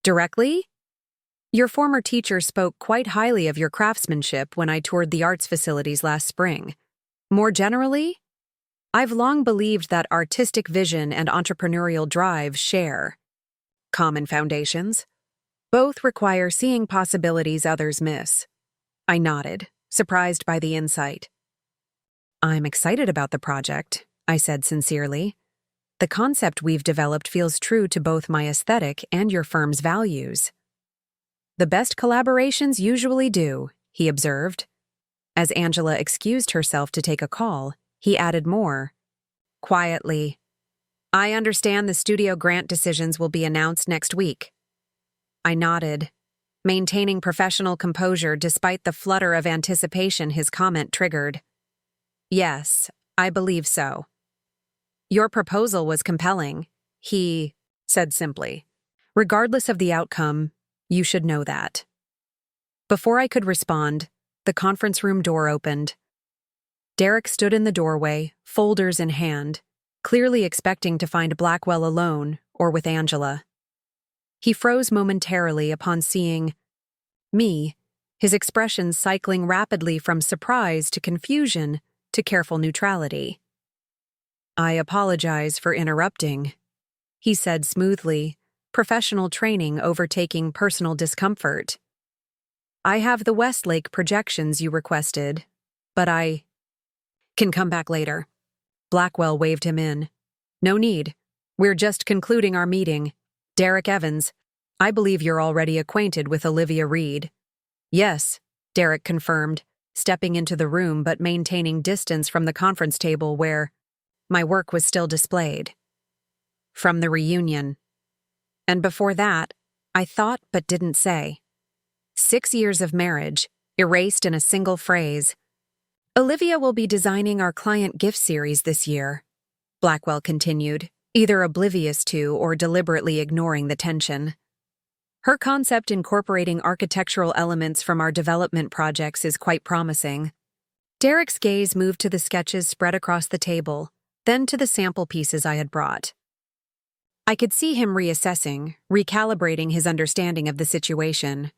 "Directly? Your former teacher spoke quite highly of your craftsmanship when I toured the arts facilities last spring. More generally, I've long believed that artistic vision and entrepreneurial drive share common foundations. Both require seeing possibilities others miss." I nodded, surprised by the insight. "I'm excited about the project," I said sincerely. "The concept we've developed feels true to both my aesthetic and your firm's values." "The best collaborations usually do," he observed. As Angela excused herself to take a call, he added more quietly, "I understand the studio grant decisions will be announced next week." I nodded, maintaining professional composure despite the flutter of anticipation his comment triggered. "Yes, I believe so." "Your proposal was compelling," he said simply. "Regardless of the outcome, you should know that." Before I could respond, the conference room door opened. Derek stood in the doorway, folders in hand, clearly expecting to find Blackwell alone or with Angela. He froze momentarily upon seeing me, his expression cycling rapidly from surprise to confusion to careful neutrality. "I apologize for interrupting," he said smoothly, professional training overtaking personal discomfort. "I have the Westlake projections you requested, but I can come back later." Blackwell waved him in. "No need. We're just concluding our meeting. Derek Evans, I believe you're already acquainted with Olivia Reed." "Yes," Derek confirmed, stepping into the room but maintaining distance from the conference table where my work was still displayed. "From the reunion." And before that, I thought but didn't say. 6 years of marriage, erased in a single phrase. "Olivia will be designing our client gift series this year," Blackwell continued, either oblivious to or deliberately ignoring the tension. Her concept incorporating architectural elements from our development projects is quite promising. Derek's gaze moved to the sketches spread across the table, then to the sample pieces I had brought. I could see him reassessing, recalibrating his understanding of the situation.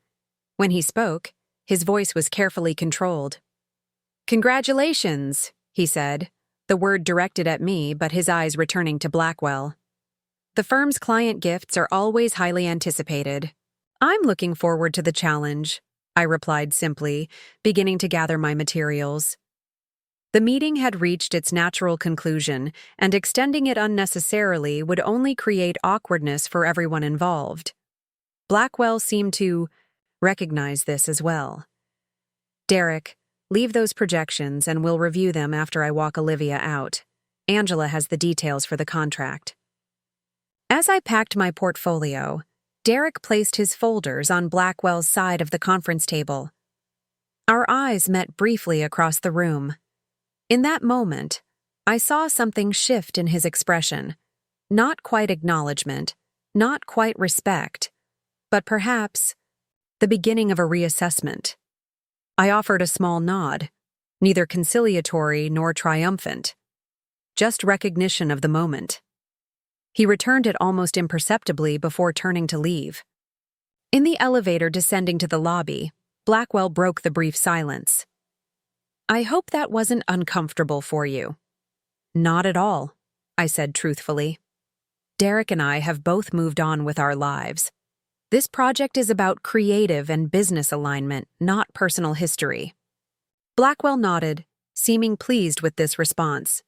When he spoke, his voice was carefully controlled. "Congratulations," he said, the word directed at me but his eyes returning to Blackwell. "The firm's client gifts are always highly anticipated. I'm looking forward to the challenge," I replied simply, beginning to gather my materials. The meeting had reached its natural conclusion, and extending it unnecessarily would only create awkwardness for everyone involved. Blackwell seemed to recognize this as well. "Derek, leave those projections and we'll review them after I walk Olivia out. Angela has the details for the contract." As I packed my portfolio, Derek placed his folders on Blackwell's side of the conference table. Our eyes met briefly across the room. In that moment, I saw something shift in his expression. Not quite acknowledgement, not quite respect, but perhaps the beginning of a reassessment. I offered a small nod, neither conciliatory nor triumphant, just recognition of the moment. He returned it almost imperceptibly before turning to leave. In the elevator descending to the lobby, Blackwell broke the brief silence. "I hope that wasn't uncomfortable for you." "Not at all," I said truthfully. "Derek and I have both moved on with our lives. This project is about creative and business alignment, not personal history." Blackwell nodded, seeming pleased with this response.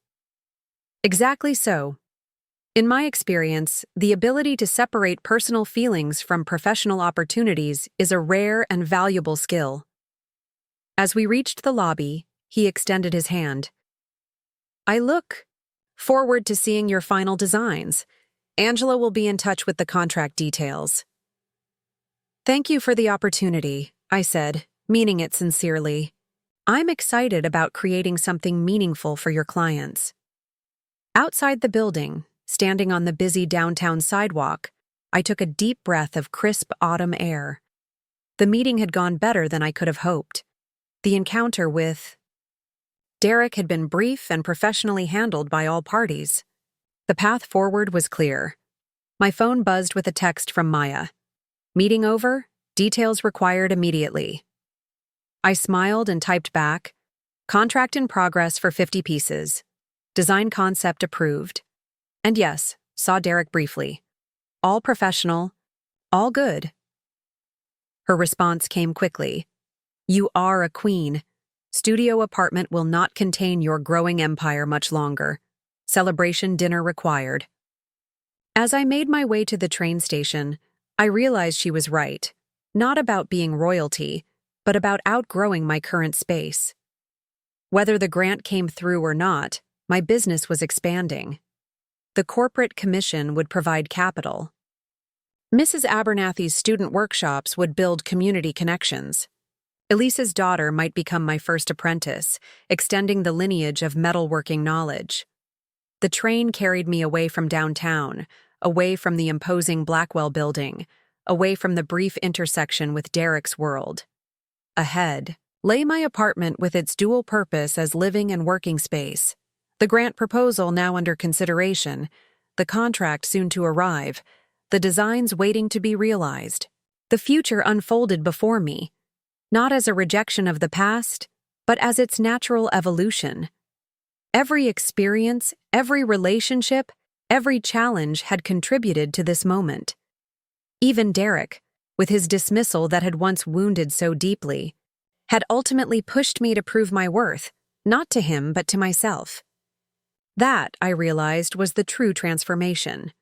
"Exactly so. In my experience, the ability to separate personal feelings from professional opportunities is a rare and valuable skill." As we reached the lobby, he extended his hand. "I look forward to seeing your final designs. Angela will be in touch with the contract details." "Thank you for the opportunity," I said, meaning it sincerely. "I'm excited about creating something meaningful for your clients." Outside the building, standing on the busy downtown sidewalk, I took a deep breath of crisp autumn air. The meeting had gone better than I could have hoped. The encounter with Derek had been brief and professionally handled by all parties. The path forward was clear. My phone buzzed with a text from Maya. "Meeting over, details required immediately." I smiled and typed back, "Contract in progress for 50 pieces. Design concept approved." And yes, saw Derek briefly. "All professional, all good." Her response came quickly. "You are a queen. Studio apartment will not contain your growing empire much longer. Celebration dinner required." As I made my way to the train station, I realized she was right. Not about being royalty, but about outgrowing my current space. Whether the grant came through or not, my business was expanding. The corporate commission would provide capital. Mrs. Abernathy's student workshops would build community connections. Elisa's daughter might become my first apprentice, extending the lineage of metalworking knowledge. The train carried me away from downtown, away from the imposing Blackwell building, away from the brief intersection with Derek's world. Ahead lay my apartment with its dual purpose as living and working space. The grant proposal now under consideration, the contract soon to arrive, the designs waiting to be realized. The future unfolded before me, not as a rejection of the past, but as its natural evolution. Every experience, every relationship, every challenge had contributed to this moment. Even Derek, with his dismissal that had once wounded so deeply, had ultimately pushed me to prove my worth, not to him but to myself. That, I realized, was the true transformation.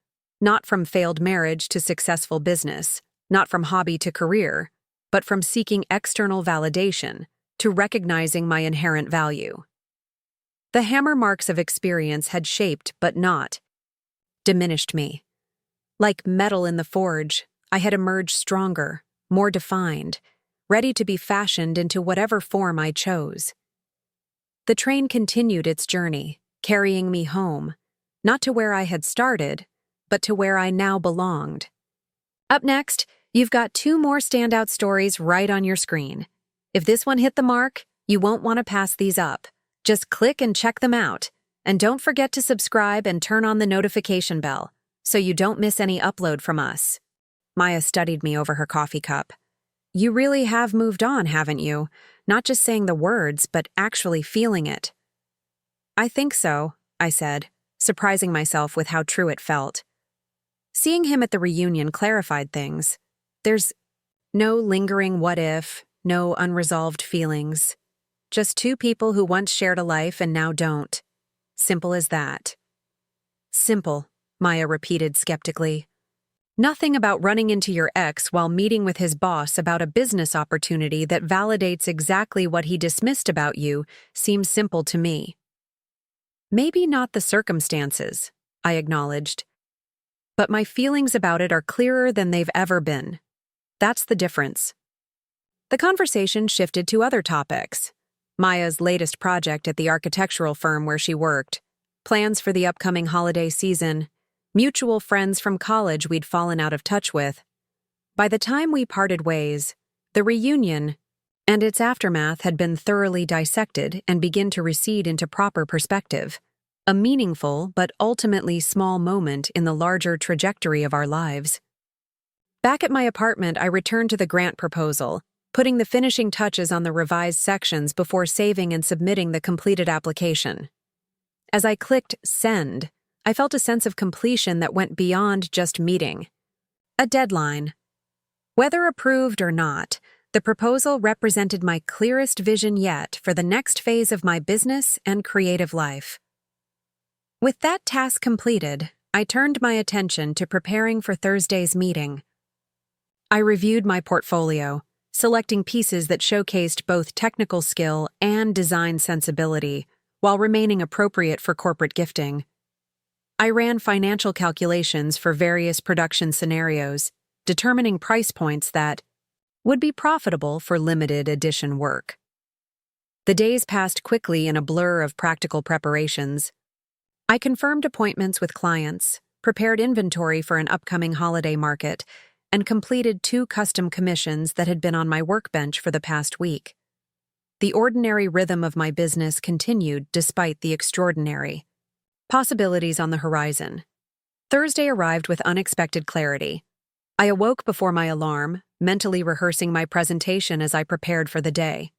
Not from failed marriage to successful business, not from hobby to career, but from seeking external validation to recognizing my inherent value. The hammer marks of experience had shaped but not diminished me. Like metal in the forge, I had emerged stronger, more defined, ready to be fashioned into whatever form I chose. The train continued its journey, carrying me home, not to where I had started, but to where I now belonged. Up next, You've got two more standout stories right on your screen. If this one hit the mark, you won't want to pass these up. Just click and check them out. And don't forget to subscribe and turn on the notification bell so you don't miss any upload from us. Maya studied me over her coffee cup. You really have moved on, haven't you? Not just saying the words, but actually feeling it. I think so, I said, surprising myself with how true it felt. Seeing him at the reunion clarified things. There's no lingering what if, no unresolved feelings. Just two people who once shared a life and now don't. Simple as that. Simple, Maya repeated skeptically. Nothing about running into your ex while meeting with his boss about a business opportunity that validates exactly what he dismissed about you seems simple to me. Maybe not the circumstances, I acknowledged. But my feelings about it are clearer than they've ever been. That's the difference. The conversation shifted to other topics. Maya's latest project at the architectural firm where she worked, plans for the upcoming holiday season, mutual friends from college we'd fallen out of touch with. By the time we parted ways, the reunion and its aftermath had been thoroughly dissected and began to recede into proper perspective, a meaningful but ultimately small moment in the larger trajectory of our lives. Back at my apartment, I returned to the grant proposal, putting the finishing touches on the revised sections before saving and submitting the completed application. As I clicked send, I felt a sense of completion that went beyond just meeting. A deadline. Whether approved or not, the proposal represented my clearest vision yet for the next phase of my business and creative life. With that task completed, I turned my attention to preparing for Thursday's meeting. I reviewed my portfolio, selecting pieces that showcased both technical skill and design sensibility, while remaining appropriate for corporate gifting. I ran financial calculations for various production scenarios, determining price points that would be profitable for limited edition work. The days passed quickly in a blur of practical preparations. I confirmed appointments with clients, prepared inventory for an upcoming holiday market, and completed 2 custom commissions that had been on my workbench for the past week. The ordinary rhythm of my business continued despite the extraordinary. Possibilities on the horizon. Thursday arrived with unexpected clarity. I awoke before my alarm, mentally rehearsing my presentation as I prepared for the day.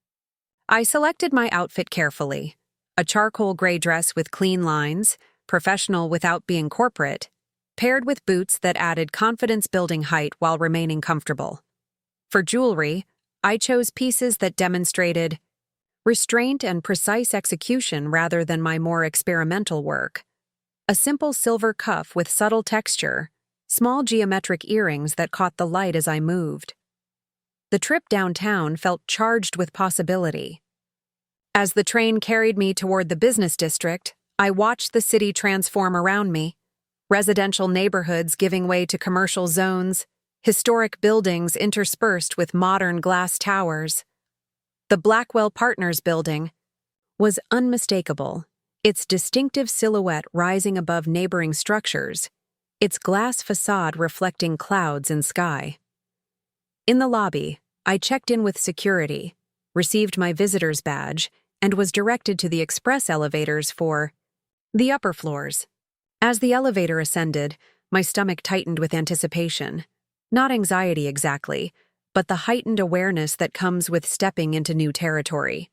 I selected my outfit carefully. A charcoal gray dress with clean lines, professional without being corporate, paired with boots that added confidence-building height while remaining comfortable. For jewelry, I chose pieces that demonstrated restraint and precise execution rather than my more experimental work. A simple silver cuff with subtle texture, small geometric earrings that caught the light as I moved. The trip downtown felt charged with possibility. As the train carried me toward the business district, I watched the city transform around me. Residential neighborhoods giving way to commercial zones, historic buildings interspersed with modern glass towers. The Blackwell Partners building was unmistakable, its distinctive silhouette rising above neighboring structures, its glass facade reflecting clouds and sky. In the lobby, I checked in with security, received my visitor's badge, and was directed to the express elevators for the upper floors. As the elevator ascended, my stomach tightened with anticipation. Not anxiety exactly, but the heightened awareness that comes with stepping into new territory.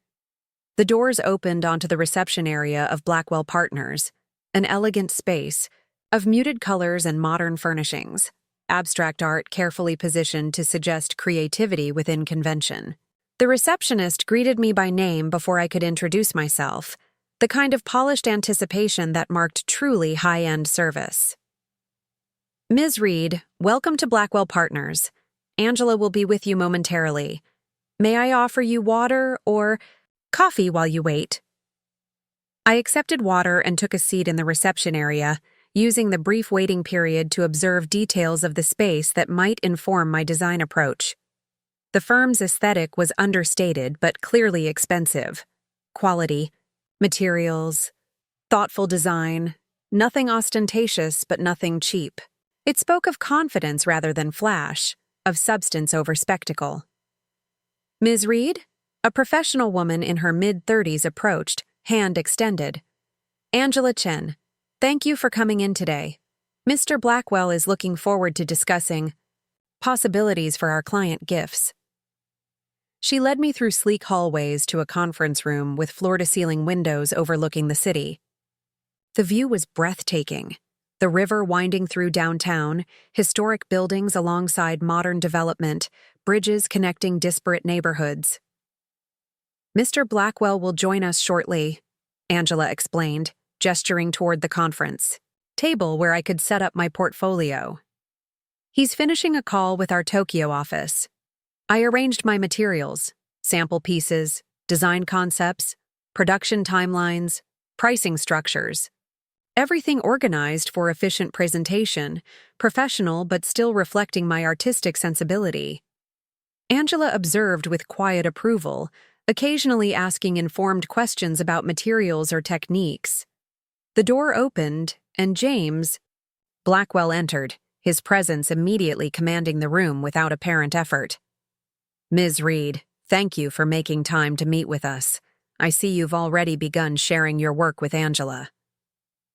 The doors opened onto the reception area of Blackwell Partners, an elegant space of muted colors and modern furnishings, abstract art carefully positioned to suggest creativity within convention. The receptionist greeted me by name before I could introduce myself, the kind of polished anticipation that marked truly high-end service. Ms. Reed, welcome to Blackwell Partners. Angela will be with you momentarily. May I offer you water or coffee while you wait? I accepted water and took a seat in the reception area, using the brief waiting period to observe details of the space that might inform my design approach. The firm's aesthetic was understated but clearly expensive. Quality, materials, thoughtful design, nothing ostentatious but nothing cheap. It spoke of confidence rather than flash, of substance over spectacle. Ms. Reed? A professional woman in her mid-30s approached, hand extended. Angela Chen, thank you for coming in today. Mr. Blackwell is looking forward to discussing possibilities for our client gifts. She led me through sleek hallways to a conference room with floor-to-ceiling windows overlooking the city. The view was breathtaking. The river winding through downtown, historic buildings alongside modern development, bridges connecting disparate neighborhoods. Mr. Blackwell will join us shortly, Angela explained, gesturing toward the conference table where I could set up my portfolio. He's finishing a call with our Tokyo office. I arranged my materials, sample pieces, design concepts, production timelines, pricing structures. Everything organized for efficient presentation, professional but still reflecting my artistic sensibility. Angela observed with quiet approval, occasionally asking informed questions about materials or techniques. The door opened, and James Blackwell entered, his presence immediately commanding the room without apparent effort. Ms. Reed, thank you for making time to meet with us. I see you've already begun sharing your work with Angela.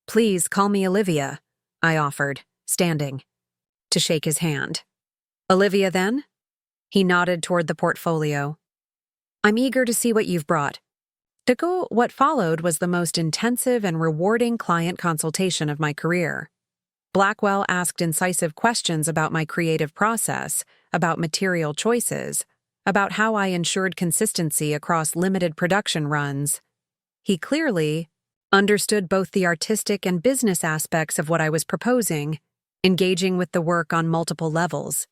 Please call me Olivia, I offered, standing, to shake his hand. Olivia, then? He nodded toward the portfolio. I'm eager to see what you've brought. What followed was the most intensive and rewarding client consultation of my career. Blackwell asked incisive questions about my creative process, about material choices, about how I ensured consistency across limited production runs. He clearly understood both the artistic and business aspects of what I was proposing, engaging with the work on multiple levels.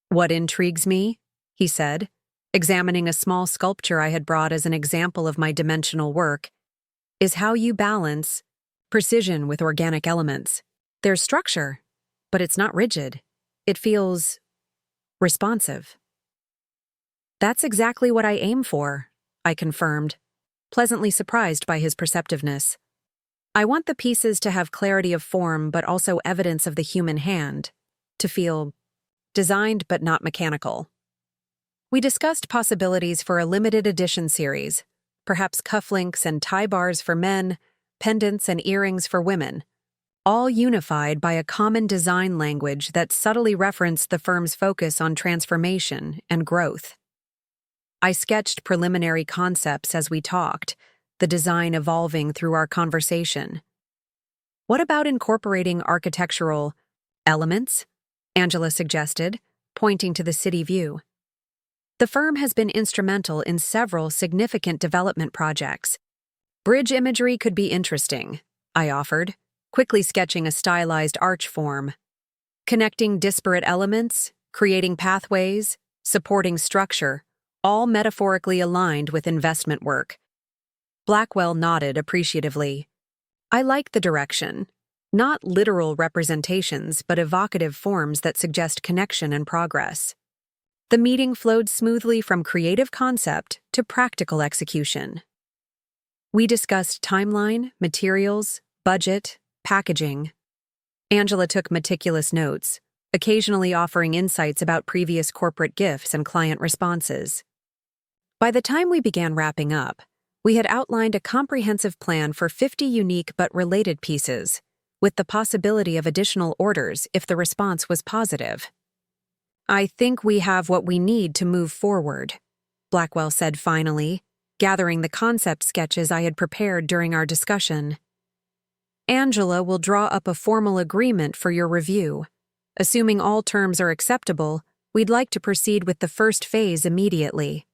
What intrigues me, he said, examining a small sculpture I had brought as an example of my dimensional work, is how you balance precision with organic elements. There's structure, but it's not rigid. It feels responsive. That's exactly what I aim for, I confirmed, pleasantly surprised by his perceptiveness. I want the pieces to have clarity of form but also evidence of the human hand, to feel designed but not mechanical. We discussed possibilities for a limited edition series, perhaps cufflinks and tie bars for men, pendants and earrings for women, all unified by a common design language that subtly referenced the firm's focus on transformation and growth. I sketched preliminary concepts as we talked, the design evolving through our conversation. What about incorporating architectural elements? Angela suggested, pointing to the city view. The firm has been instrumental in several significant development projects. Bridge imagery could be interesting, I offered, quickly sketching a stylized arch form. Connecting disparate elements, creating pathways, supporting structure, all metaphorically aligned with investment work. Blackwell nodded appreciatively. I like the direction. Not literal representations, but evocative forms that suggest connection and progress. The meeting flowed smoothly from creative concept to practical execution. We discussed timeline, materials, budget, packaging. Angela took meticulous notes, occasionally offering insights about previous corporate gifts and client responses. By the time we began wrapping up, we had outlined a comprehensive plan for 50 unique but related pieces, with the possibility of additional orders if the response was positive. I think we have what we need to move forward, Blackwell said finally, gathering the concept sketches I had prepared during our discussion. Angela will draw up a formal agreement for your review. Assuming all terms are acceptable, we'd like to proceed with the first phase immediately.